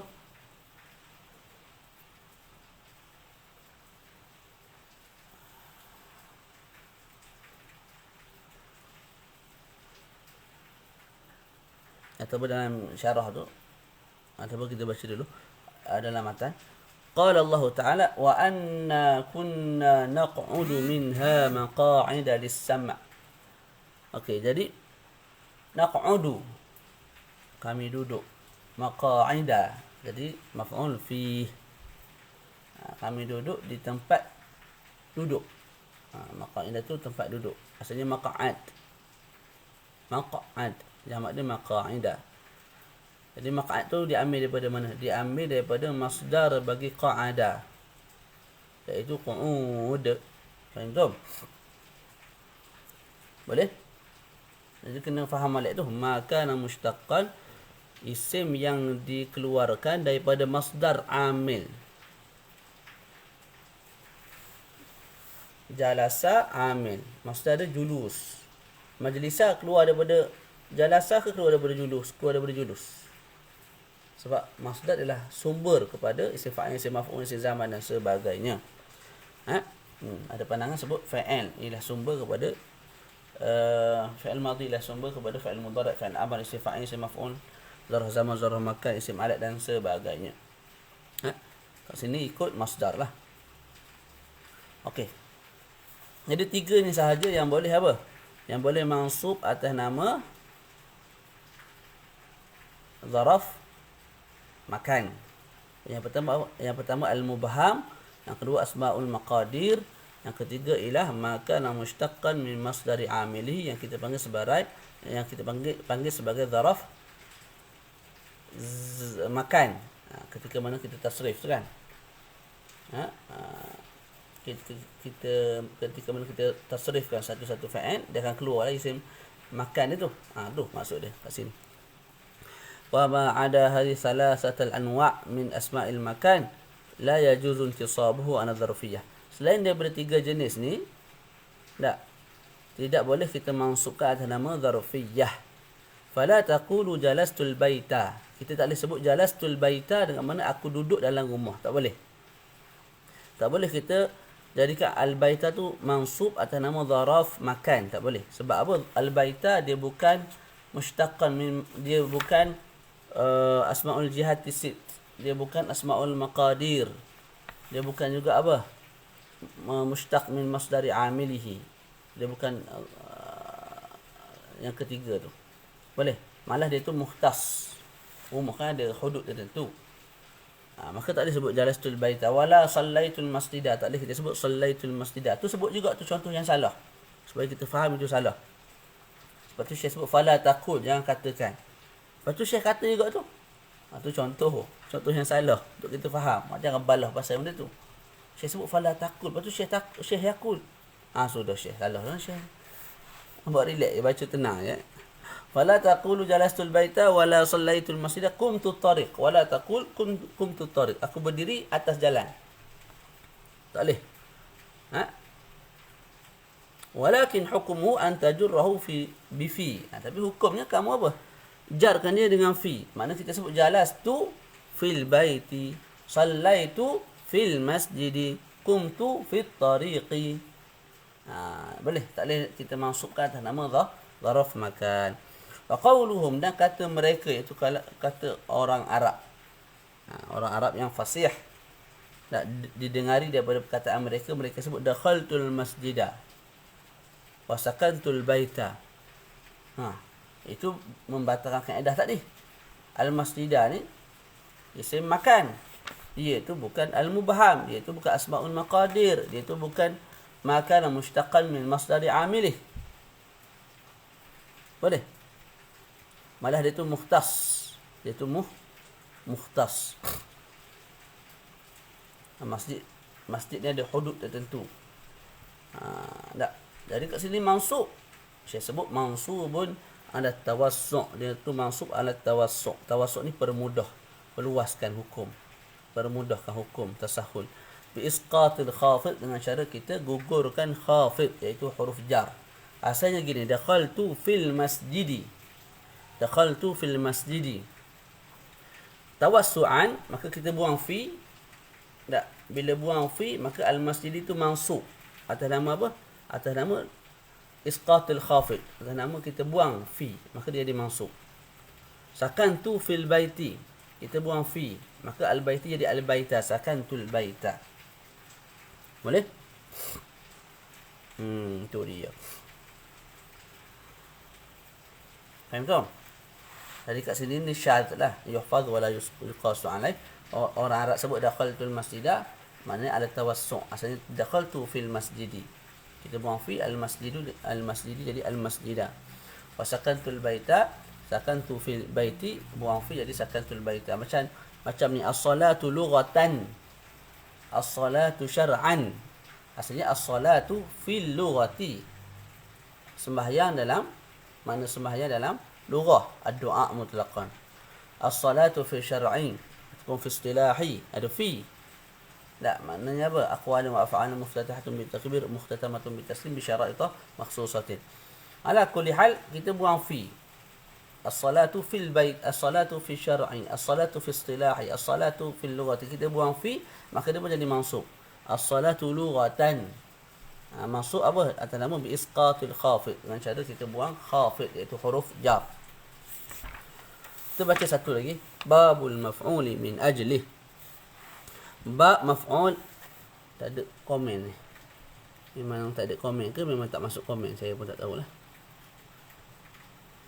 Ataupun dalam syarah tu, ataupun kita baca dulu dalam matan. Qala Allah Ta'ala wa anna kunna naq'udu minha maqa'ida lis-sam'. Okey, jadi naq'udu, kami duduk. Maqa'ida, jadi maf'ul fi. Kami duduk di tempat duduk. Maqa'ida tu tempat duduk. Asalnya maq'ad. Maq'ad, jamak dia maqa'ida. Jadi maq'ad tu diambil daripada mana? Diambil daripada masdar bagi qa'ada, iaitu qu'ud. Faham tu? Boleh? Jadi kena faham balik tu. Maka mushtaqan, isim yang dikeluarkan daripada masdar amil. Jalasa amil, masdar dia julus. Majlisa keluar daripada jalasa ke keluar daripada julus? Keluar daripada julus. Sebab masdar adalah sumber kepada isim fa'il, isim maf'ul, isim zaman dan sebagainya. Ada pandangan sebut fa'il ialah sumber kepada fa'il madhi, ialah sumber kepada fa'il mudhari', fa'il amr, isim fa'il, isim maf'ul, zarf zaman, zarf makan, isim alat dan sebagainya. Kat sini ikut masdar lah. Okey. Jadi tiga ni sahaja yang boleh apa? Yang boleh mansub atas nama zaraf makan. Yang pertama al-mubham, yang kedua asmaul maqadir, yang ketiga ialah makana mushtaqan min masdari amilihi, yang kita panggil sebagai zaraf makan. Ketika mana kita tasrif tu kan. Ketika mana kita tasrifkan satu-satu fa'il, dia akan keluar isim makan itu. Tu maksud dia kat sini. wa ma 'ada hadhihi thalathatal anwa' min asma'il makan la yajuzu intisabuhu ala dzarfiyah. Selain daripada 3 jenis ni, tidak boleh kita mansubkan atas nama dzarfiyah. Fala taqulu jalastul baita. Kita tak boleh sebut jalastul baita dengan mana aku duduk dalam rumah. Tak boleh. Tak boleh kita jadikan al-baita tu mansub atas nama zaraf makan. Tak boleh. Sebab apa? Al-baita dia bukan mushtaqan min, dia bukan asmaul jihad tisit. Dia bukan asmaul maqadir. Dia bukan juga apa? Mushtaq min masdari amilihi. Dia bukan yang ketiga tu. Boleh. Malah dia tu mukhtas. Rumah kan ada hudud tertentu. Maka tak boleh sebut jalastul baita wala sallaitul masjidah. Tak boleh kita sebut sallaitul masjidah. Tu sebut juga tu contoh yang salah. Supaya kita faham itu salah. Sebab tu Syekh sebut fala taqul, jangan katakan. Lepas tu Syekh kata juga tu. Tu contoh yang salah untuk kita faham. Jangan balah pasal benda tu. Syekh sebut fala taqul. Lepas tu Syekh yakul. Sudah Syekh salah lah Syekh. Buat relax, baca tenang ya. Fala taqulu jalastul baita wala sallaitul masjidah qumtu tariq wala taqul qumtu tariq. Aku berdiri atas jalan. Tak boleh. Walakin hukmuhu an tajurrahu bifi. Tapi hukumnya kamu apa? Jarkan dia dengan fi. Maknanya kita sebut jalastu fil baiti, sallaitu fil masjidi, qumtu fit tariqi. Boleh. Tak boleh kita mansubkan atas nama zaraf makan. Wa qawluhum, dan kata mereka, iaitu kata orang Arab. Orang Arab yang fasih. Didengari daripada perkataan mereka, mereka sebut dakhaltul masjidah wa sakantul baita. Itu membatalkan kaedah tadi. Al-masjidah ni isim makan. Dia itu bukan al-mubham, dia itu bukan asmaul maqadir, dia itu bukan makan mushtaqan min masdari amilih. Boleh. Malah dia tu mukhtas. Dia tu mukhtas. Masjid ni ada hudud tertentu. Tak. Jadi kat sini mansub. Saya sebut mansubun ala tawassu'. Dia tu mansub ala tawassu'. Tawassu' ni permudah, perluaskan hukum. Permudahkan hukum tasahul. Bi isqatil khafid, dengan cara kita gugurkan khafid, iaitu huruf jar. Asalnya gini, dakhaltu fil masjidi. Dakhaltu fil masjidi. Tawassu'an, maka kita buang fi. Tak. Bila buang fi, maka al-masjidi itu mansub. Atas nama apa? Atas nama isqatul khafid. Atas nama kita buang fi, maka dia dimansub. Sakantu fil baiti. Kita buang fi, maka al-baiti jadi al-baita. Sakantul baita. Boleh? Itu dia. Faham tak? Jadi kat sini ni syadz lah. Yuhfaz wala yuqasu alaih. Orang Arab sebut dakhaltul masjidah, maknanya ala tawassu'. Asalnya dakhaltu fil masjidi. Kita buang fi, al-masjidi jadi al-masjidah. Wa sakantul baita, sakantu fil baiti, buang fi jadi sakantul baita. Macam ni, as-salatu lughatan, as-salatu syar'an. Asalnya as-salatu fil lughati. Sembahyang dalam, makna sembahyang dalam lughah, ad-du'a mutlaqan. As-salatu fi syar'i, ataupun fi istilahi, ada fi. Tak, maknanya apa? Aqwalun wa af'alun muftatahatun bil takbir, muhtatamatun bil taslim bi syara'itah makhsusatin. Ala kulli hal, kita buang fi. As-salatu fil bait, as-salatu fi syar'i, as-salatu fi istilahi, as-salatu fil lughati. Kita buang fi, maka dia pun jadi mansub. As-salatu lughatan. Maksud apa? Atas nama bi isqatil khafid. Dengan cara kita buang khafid, iaitu huruf jar. Kita baca satu lagi. Babul maf'uli min ajlih. Bab maf'ul. Tak ada komen ni. Memang tak ada komen ke memang tak masuk komen? Saya pun tak tahulah.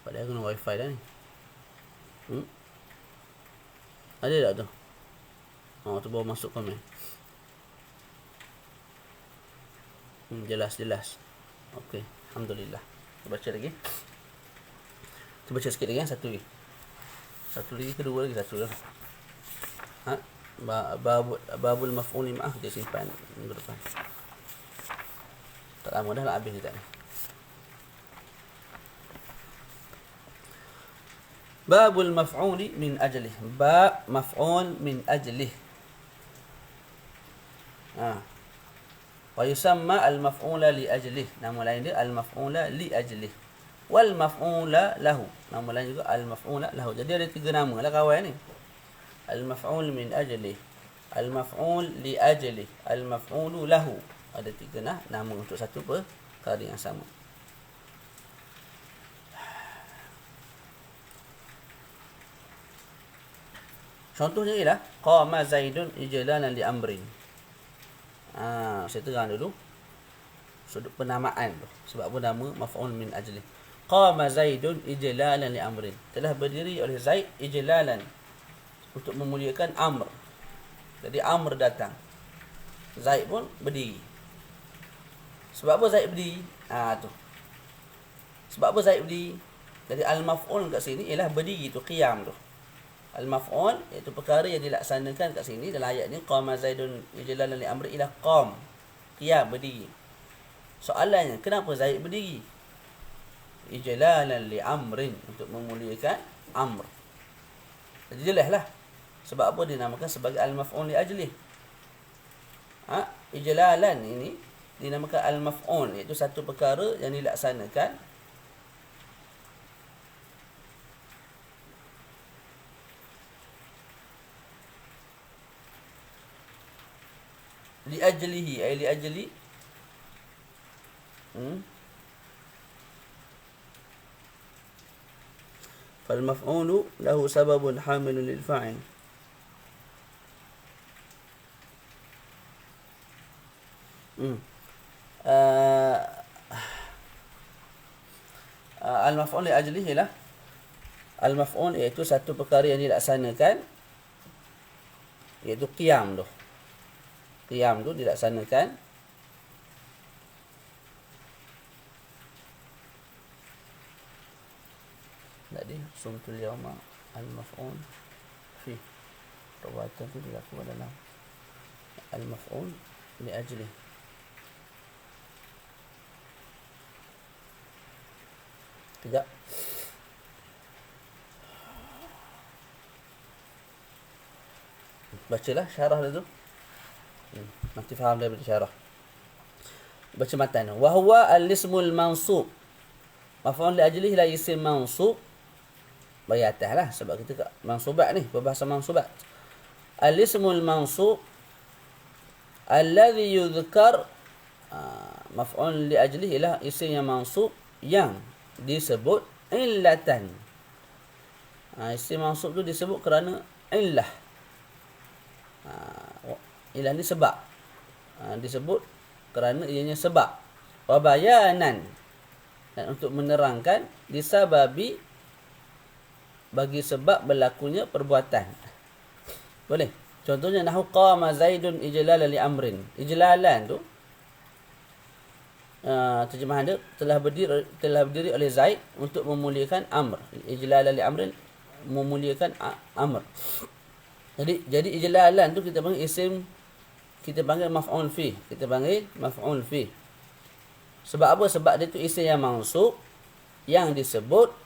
Padahal guna wifi dah ni. Ada tak tu? Tu baru masuk komen. Jelas. Okey, alhamdulillah. Kita baca lagi. Kita baca sikit lagi, satu lagi. Satu lagi, kedua lagi, satu lah. Babul maf'ul ma'ah kita simpan minggu depan. Tak lama dah nak habis kita ni. Babul maf'uli min ajlih. Bab maf'ul min ajlih. Wa yusamma al-maf'ula li ajlih. Nama lain dia al-maf'ula li ajlih. Wal maf'ula lahu. Nama lain juga al-maf'ula lahu. Jadi ada 3 nama lah kawan ni. Al-maf'ul min ajlih, al-maf'ul li ajlih, al-maf'ulu lahu. Ada 3 nama untuk satu perkara yang sama. Contohnya ialah qama Zaidun ijlalan li amrin. Saya terang dulu sudut penamaan tu. Sebab apa nama maf'ul min ajli. Qama Zaidun ijlalan li amrin. Telah berdiri oleh Zaid ijlalan, untuk memuliakan Amr. Jadi Amr datang, Zaid pun berdiri. Sebab apa Zaid berdiri? Tu. Sebab apa Zaid berdiri? Jadi al-maf'ul kat sini ialah berdiri tu, qiyam tu. Al-maf'ul iaitu perkara yang dilaksanakan kat sini dalam ayat ni, qama Zaidun ijlalan li amri, ialah qam, qiyam, berdiri. Soalannya, kenapa Zaid berdiri? Ijlalan li amrin, untuk memuliakan Amr. Jadi jelaslah sebab apa dinamakan sebagai al-maf'ul li ajlih. Ijlalan ini dinamakan al-maf'ul, iaitu satu perkara yang dilaksanakan li ajlihi, ay li ajli fal maf'ulu lahu sababun hamilun lil fa'il. Al-maf'ul li ajlihi lah al-maf'ul, iaitu satu perkara yang dilaksanakan, iaitu qiyam tu. Qiyam tu dilaksanakan tadi sumtul yawma al-maf'ul fi perbuatan tu dilakukan dalam al-maf'ul li ajli. Tidak. Bacalah syarah dulu. Nanti faham daripada syarah. Baca matan. Wa huwa al-ismul mansub. Maf'ul li ajlihi la isim mansub. Bagi atas lah, sebab kita kat mansubat ni, berbahasa mansubat. Al-ismul mansub alladhi yudhkar, maf'ul li ajlihi ialah isim yang mansub yang disebut illatan. Isim mansub tu disebut kerana illah. Illah ni sebab. Disebut kerana ianya sebab. Wa bayanan, dan untuk menerangkan disababi, bagi sebab berlakunya perbuatan. Boleh? Contohnya nahu qama Zaidun ijlalan li amrin. Ijlalan tu terjemahan dia telah berdiri oleh Zaid untuk memuliakan Amr. Ijlalan li amrin, memuliakan Amr. Jadi ijlalan tu kita panggil isim, kita panggil maf'ul fi. Kita panggil maf'ul fi. Sebab apa? Sebab dia tu isim yang mansub yang disebut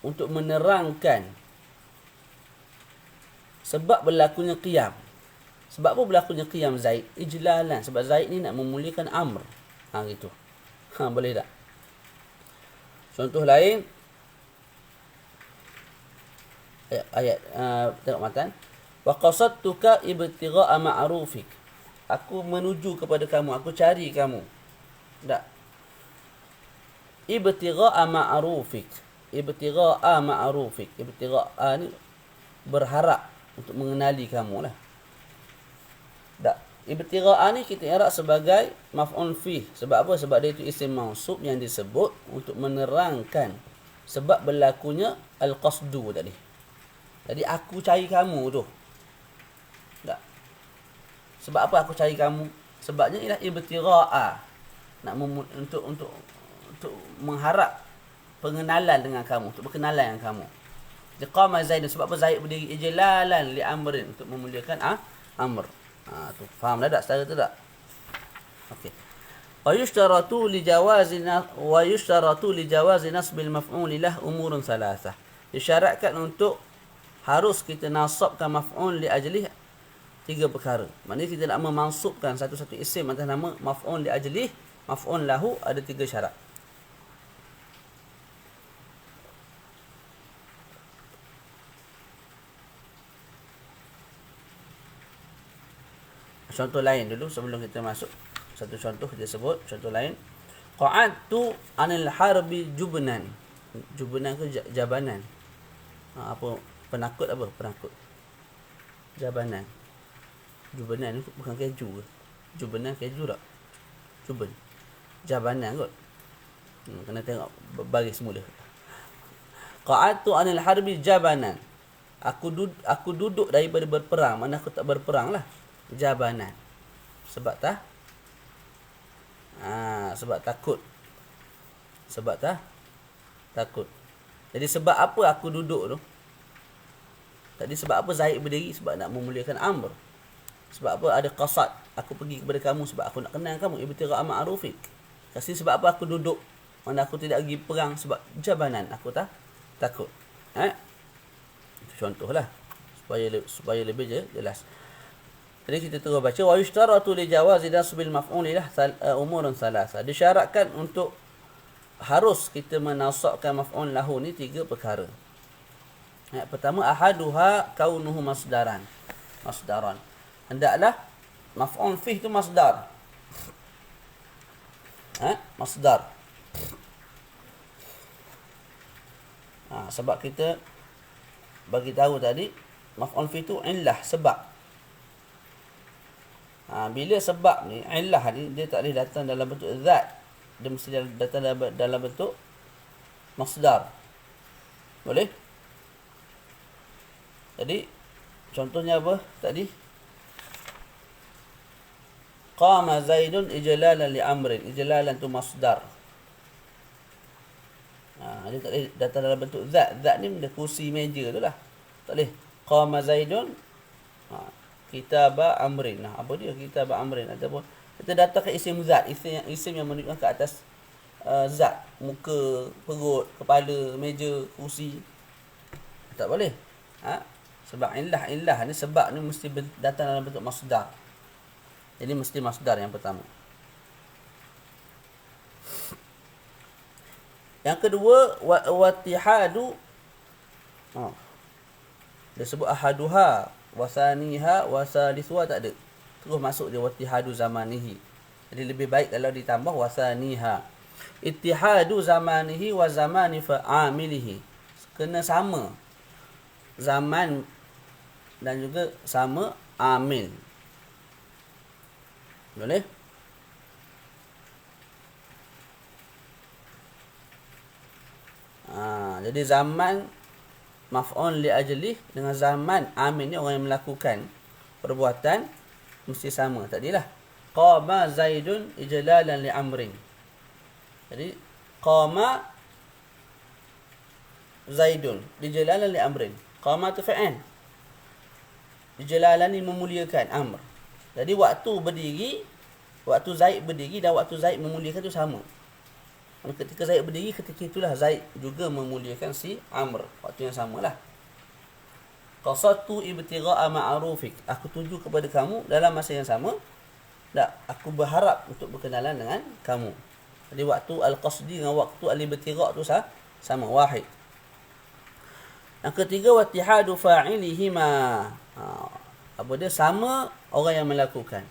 untuk menerangkan sebab berlakunya qiyam. Sebab apa berlakunya qiyam Zaid? Ijlalan. Sebab Zaid ni nak memuliakan Amr. Gitu. Boleh tak? Contoh lain. Ayat tengok matan. Wa qasadtuka ibtigha'a ma'rufik. Aku menuju kepada kamu, aku cari kamu. Tak. Ibtigha'a ma'rufik. Ibtigha'a ma'rufik. Ibtigha'a ni berharap untuk mengenali kamu lah. Tak. Ibtigha'a ni kita i'rab sebagai maf'ul fi. Sebab apa? Sebab dia itu isim mansub yang disebut untuk menerangkan sebab berlakunya al-qasdu tadi. Jadi aku cari kamu tu. Tak. Sebab apa aku cari kamu? Sebabnya ialah ibtigha'a. Nak untuk mengharap pengenalan dengan kamu, untuk berkenalan dengan kamu. Qama Zaid, sebab apa Zaid berdiri ijlalan li amrin, untuk memuliakan Amr. Tu faham dah tak secara tu tak? Okey. Wa yushtaratu li jawazi nasbil maf'ul lah umurun thalathah. Disyaratkan untuk harus kita nasabkan maf'ul li ajlih 3 perkara. Maknanya kita nak memansubkan satu-satu isim atas nama maf'ul li ajlih, maf'ul lahu, ada 3 syarat. Contoh lain dulu sebelum kita masuk. Satu contoh kita sebut, contoh lain. Qa'adtu 'anil harbi jubnan. Jubnan ke jabanan? Apa penakut apa? Penakut. Jabanan. Jubnan ni bukan keju ke? Jubnan keju tak? Juban. Jabanan kot. Kena tengok baris mula. Qa'adtu 'anil harbi jabanan. Aku duduk daripada berperang. Mana aku tak berperang lah. Jabanan. Sebab sebab takut. Sebab takut. Jadi sebab apa aku duduk tu? Tadi sebab apa Zaid berdiri? Sebab nak memuliakan Amr. Sebab apa ada qasad? Aku pergi kepada kamu sebab aku nak kenal kamu. Ibtigha' ma'rufik. Kasi sebab apa aku duduk? Mana aku tidak pergi perang? Sebab jabanan. Aku takut. Itu contohlah. Supaya lebih jelas. Jadi kita terus baca. Wa yushtaratu li jawazi nasbil maf'ul lah umurun thalatha. Disyaratkan untuk harus kita menasabkan maf'ul lahu ni 3 perkara. Pertama, ahaduha kaunuhu masdaran. Hendaklah maf'ul fih tu masdar. Masdar. Sebab kita bagi tahu tadi maf'ul fih tu illah, sebab. Bila sebab ni, illah ni, dia tak boleh datang dalam bentuk zat. Dia mesti datang dalam bentuk masdar. Boleh? Jadi, contohnya apa tadi? Qama Zaidun ijlalan li amrin. Ijlalan tu masdar. Dia tak boleh datang dalam bentuk zat. Zat ni benda kursi meja tu lah. Tak boleh. Qama Zaidun kitaba amrin. Apa dia kitaba amrin? Ataupun kita datangkan isim zat, isim yang menunjukkan ke atas zat, muka, perut, kepala, meja, kursi. Tak boleh. Sebab illah ni, sebab ni mesti datang dalam bentuk masdar. Jadi mesti masdar yang pertama. Yang kedua, wattihadu. Dia sebut ahaduha, wasaniha, wasalisuha, tak ada. Terus masuk dia wattihadu zamanihi. Jadi lebih baik kalau ditambah wasaniha. Ittihadu zamanihi wa zamani fa'amilihi. Kena sama zaman dan juga sama amil. Boleh? Jadi zaman maf'ul li ajlih dengan zaman amil ni, orang yang melakukan perbuatan mesti sama. Tadilah qama Zaidun ijlalan li amrin. Jadi qama Zaidun ijlalan li amrin. Qama tu fa'il. Ijlalan ni memuliakan Amr. Jadi waktu Zaid berdiri dan waktu Zaid memuliakan tu sama. Ketika Zaid berdiri, ketika itulah Zaid juga memuliakan si Amr. Waktu yang samalah. Qasadtu ibtigha'a ma'rufik. Aku tuju kepada kamu dalam masa yang sama. Tak, aku berharap untuk berkenalan dengan kamu. Jadi waktu al-qasdi dengan waktu al-ibtigha' tu sama, wahid. Yang ketiga, wattihadu fa'ilihima. Apa dia? Sama orang yang melakukan.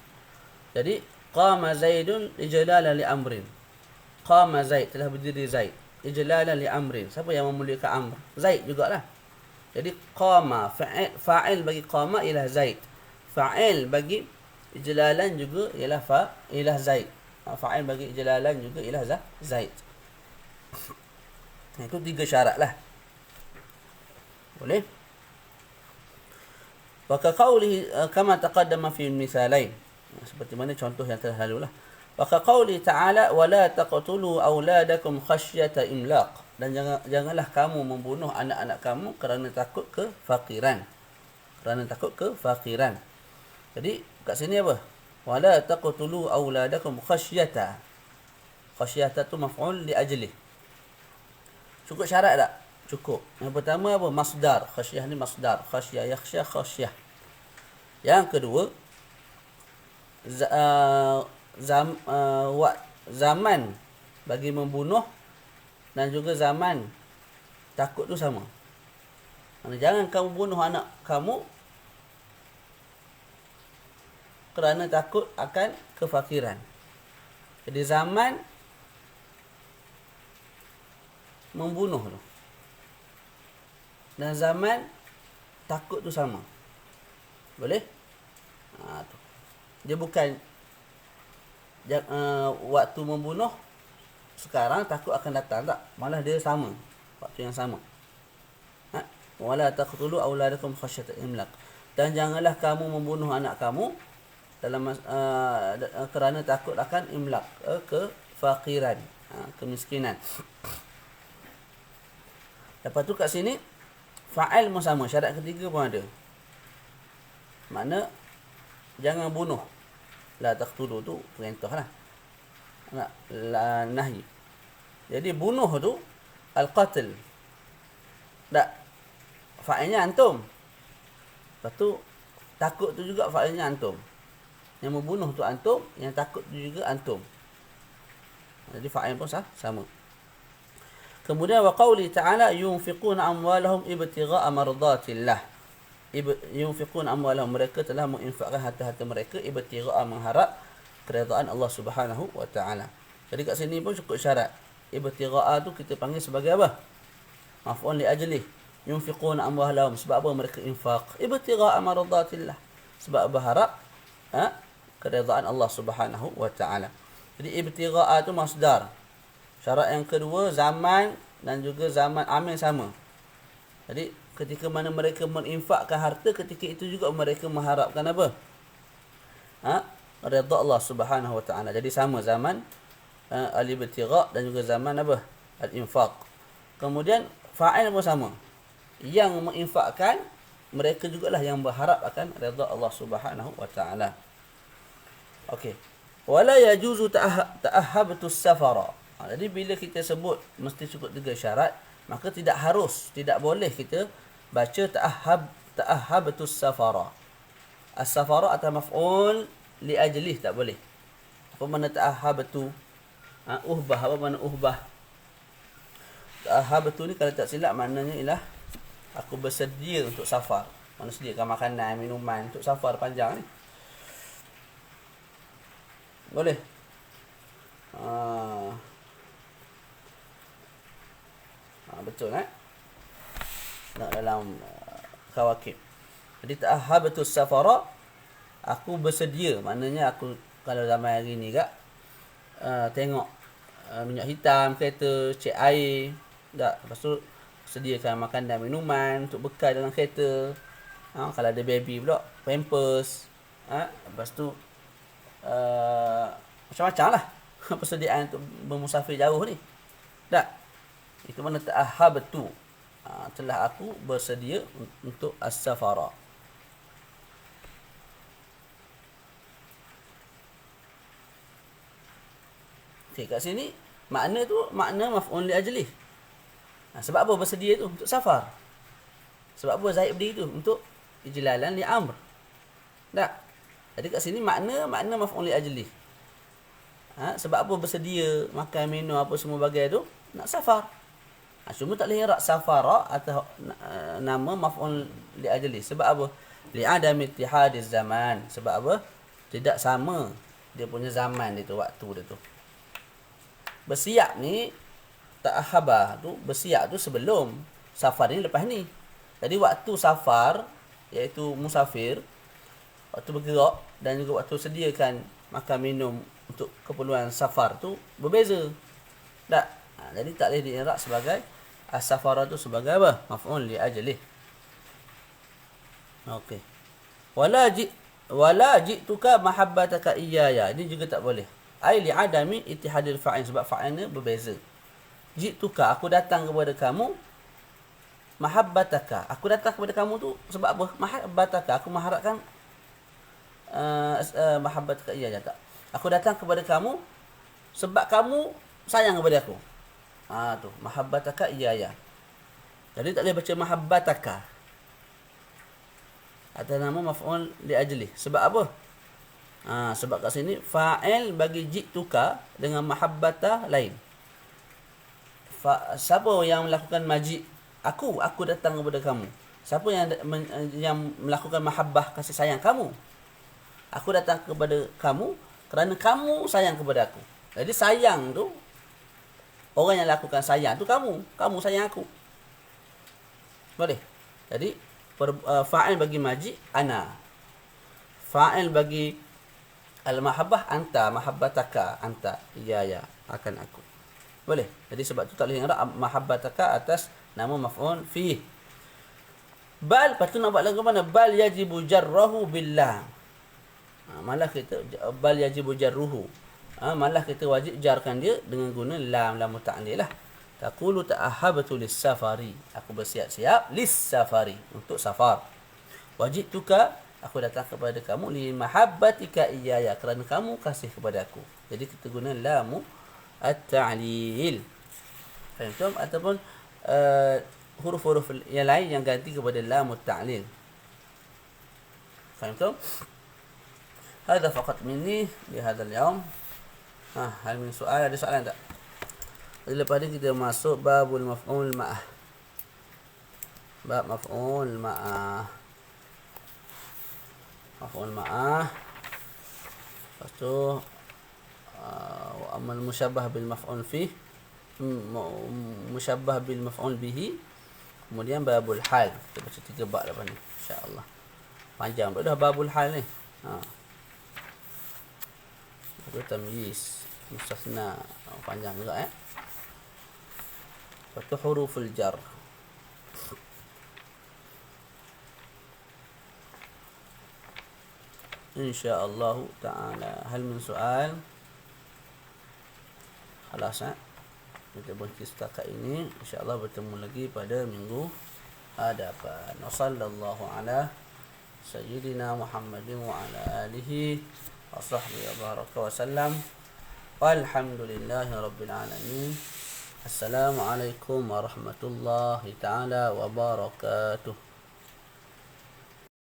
Jadi qama Zaidun ijlalan li amrin. Qama Zaid, telah berdiri Zaid. Ijlalan li amrin. Siapa yang memuliakan Amr? Zaid jugalah. Jadi qama, fa'il bagi qama ialah Zaid. Fa'il bagi ijlalan juga ialah Zaid. Fa'il bagi ijlalan juga ialah Zaid. Itu 3 syarat lah. Boleh? Wa ka qawlihi kama taqaddama fi misalain. Seperti mana contoh yang telah lalu lah. Wa ka qawli ta'ala wa la taqtulu auladakum khasyata imlaq. Dan janganlah kamu membunuh anak-anak kamu kerana takut kefakiran. Jadi kat sini apa? Wa la taqtulu auladakum khasyata. Khasyata tu maf'ul li ajli. Cukup syarat tak? Cukup. Yang pertama apa? Masdar. Khasyah ni masdar. Khasyah, yakhsyah, khasyah. Yang kedua, zaman bagi membunuh dan juga zaman takut tu sama. Jangan kamu bunuh anak kamu kerana takut akan kefakiran. Jadi zaman membunuh tu dan zaman takut tu sama. Boleh? Tu. Dia bukan waktu membunuh sekarang takut akan datang, tak. Malah dia sama. Waktu yang sama. Wala taqtulu auladakum khasyata imlaq. Dan janganlah kamu membunuh anak kamu dalam kerana takut akan imlaq, kefakiran, kemiskinan. Lepas tu kat sini fa'il pun sama, syarat ketiga pun ada. Makna jangan bunuh. La taqtulu tu perintah lah. La nahi. Jadi bunuh tu al-qatl. Tak. Fa'ilnya antum. Lepas tu takut tu juga fa'ilnya antum. Yang membunuh tu antum, yang takut tu juga antum. Jadi fa'il pun sama. Kemudian wa qauli ta'ala yunfiquna amwalahum ibtigha'a mardatillah. Yunfiquna amwalahum, mereka telah menginfakkan harta-harta mereka ibtigha'a, mengharap keredaan Allah Subhanahu wa taala. Jadi kat sini pun cukup syarat. Ibtigha'a tu kita panggil sebagai apa? Maf'ul li ajlih. Yunfiquna amwalahum, sebab apa mereka infak? Ibtigha'a mardatillah, sebab berharap keredaan Allah Subhanahu wa taala. Jadi ibtigha'a tu masdar. Syarat yang kedua, zaman dan juga zaman amil sama. Jadi ketika mana mereka menginfakkan harta, ketika itu juga mereka mengharapkan apa? Redha Allah Subhanahu wa taala. Jadi sama zaman al-ibtigha' dan juga zaman apa? Al-infaq. Kemudian fa'il pun sama. Yang menginfakkan, mereka jugalah yang berharap akan redha Allah Subhanahu wa taala. Okey. Wala yajuzu ta'ahhabtu safara. Jadi bila kita sebut mesti cukup 3 syarat, maka tidak harus, tidak boleh kita baca ta'ahhabtu safara. As-safara atau maf'ul li ajlih, tak boleh. Apa makna ta'ahhabtu? Uhbah, apa makna uhbah? Ta'ahhabtu ni kalau tak silap maknanya ialah aku bersedia untuk safar. Mana sediakan makanan, minuman untuk safar panjang ni. Boleh? Betul dalam Kawakib. Jadi ta'ahhabtu safara, aku bersedia. Maknanya aku kalau zaman hari ni tengok minyak hitam kereta, cek air, tak. Lepas tu sediakan makan dan minuman untuk bekal dalam kereta. Kalau ada baby pula, pampers. Lepas tu macam-macam lah persediaan untuk bermusafir jauh ni. Tak. Itu mana ta'ahhabtu. Telah aku bersedia untuk as-safara. Okey, kat sini makna tu makna maf'ul li ajlih. Sebab apa bersedia tu? Untuk safar. Sebab apa Zaid berdiri tu? Untuk ijlalan li amr. Tak. Jadi kat sini makna maf'ul li ajlih. Sebab apa bersedia makan minum apa semua bagai tu? Nak safar. Cuma tak boleh irak safara atau nama maf'ul li ajli. Sebab apa? Li adam ittihadiz zaman. Sebab apa? Tidak sama dia punya zaman dia tu, waktu dia tu. Bersiap ni ta'ahhabah tu, bersiap tu sebelum safar ni, lepas ni. Jadi waktu safar iaitu musafir, waktu bergerak dan juga waktu sediakan makan minum untuk keperluan safar tu berbeza. Tak? Jadi tak boleh diirak sebagai as-safara tu sebagai apa? Maf'ul li ajlih. Okey. Wala ji'tuka mahabbataka iyaya. Ini juga tak boleh. Ai li adami ittihadil fa'il, sebab fa'ilnya berbeza. Ji'tuka, aku datang kepada kamu. Mahabbataka, aku datang kepada kamu tu sebab apa? Mahabbataka, aku mengharapkan mahabbataka iyaya, tak. Aku datang kepada kamu sebab kamu sayang kepada aku. Tu mahabbataka iyaya. Jadi tak boleh baca mahabbataka atas nama maf'ul li ajli. Sebab apa? Sebab kat sini fa'il bagi ji'tuka dengan mahabbata lain. Siapa yang melakukan maji? Aku datang kepada kamu. Siapa yang melakukan mahabbah, kasih sayang? Kamu. Aku datang kepada kamu kerana kamu sayang kepada aku. Jadi sayang tu, orang yang lakukan sayang tu kamu. Kamu sayang aku. Boleh? Jadi fa'il bagi maji ana. Fa'il bagi al-mahabbah anta, mahabbataka anta. Ya, akan aku. Boleh. Jadi sebab tu tak boleh i'rab mahabbataka atas nama maf'ul fihi. Bal, lepas tu nak buat lagu mana? Bal yajibu jarrahu billah. Malah kita bal yajibu jarruhu. Malah kita wajib jarkan dia dengan guna lam ta'lil lah. Taqulu ta'ahabtu lis-safari. Aku bersiap-siap lis-safari, untuk safar. Wajibtuka, aku datang kepada kamu li mahabbatika iyaya, kerana kamu kasih kepada aku. Jadi kita guna lam at-ta'lil. Faham tak? Ataupun huruf-huruf yang lain yang ganti kepada lam at-ta'lil. Faham tak? Hadha faqat minni di hadzal yaum. Hal min soal, ada soalan tak? Lepas ni kita masuk babul maf'ul ma'ah. Bab maf'ul ma'ah. Maf'ul ma'ah. Lepas tu amal musyabbah bil maf'ul fih, musyabbah bil maf'ul bihi. Kemudian babul hal. Kita baca 3 bab lepas ni, insya-Allah. Panjang dah babul hal ni. Itu tamyiz, mustasna, panjang juga Lepas tu huruful jar. InsyaAllah ta'ala. Hal min soal? Khalas kita berhenti setakat ini. InsyaAllah bertemu lagi pada minggu hadapan. Wassallallahu ala sayyidina Muhammadin wa ala alihi wa sahbihi wa baraka wa sallam. Walhamdulillahi rabbil alamin. Assalamualaikum warahmatullahi ta'ala wabarakatuh.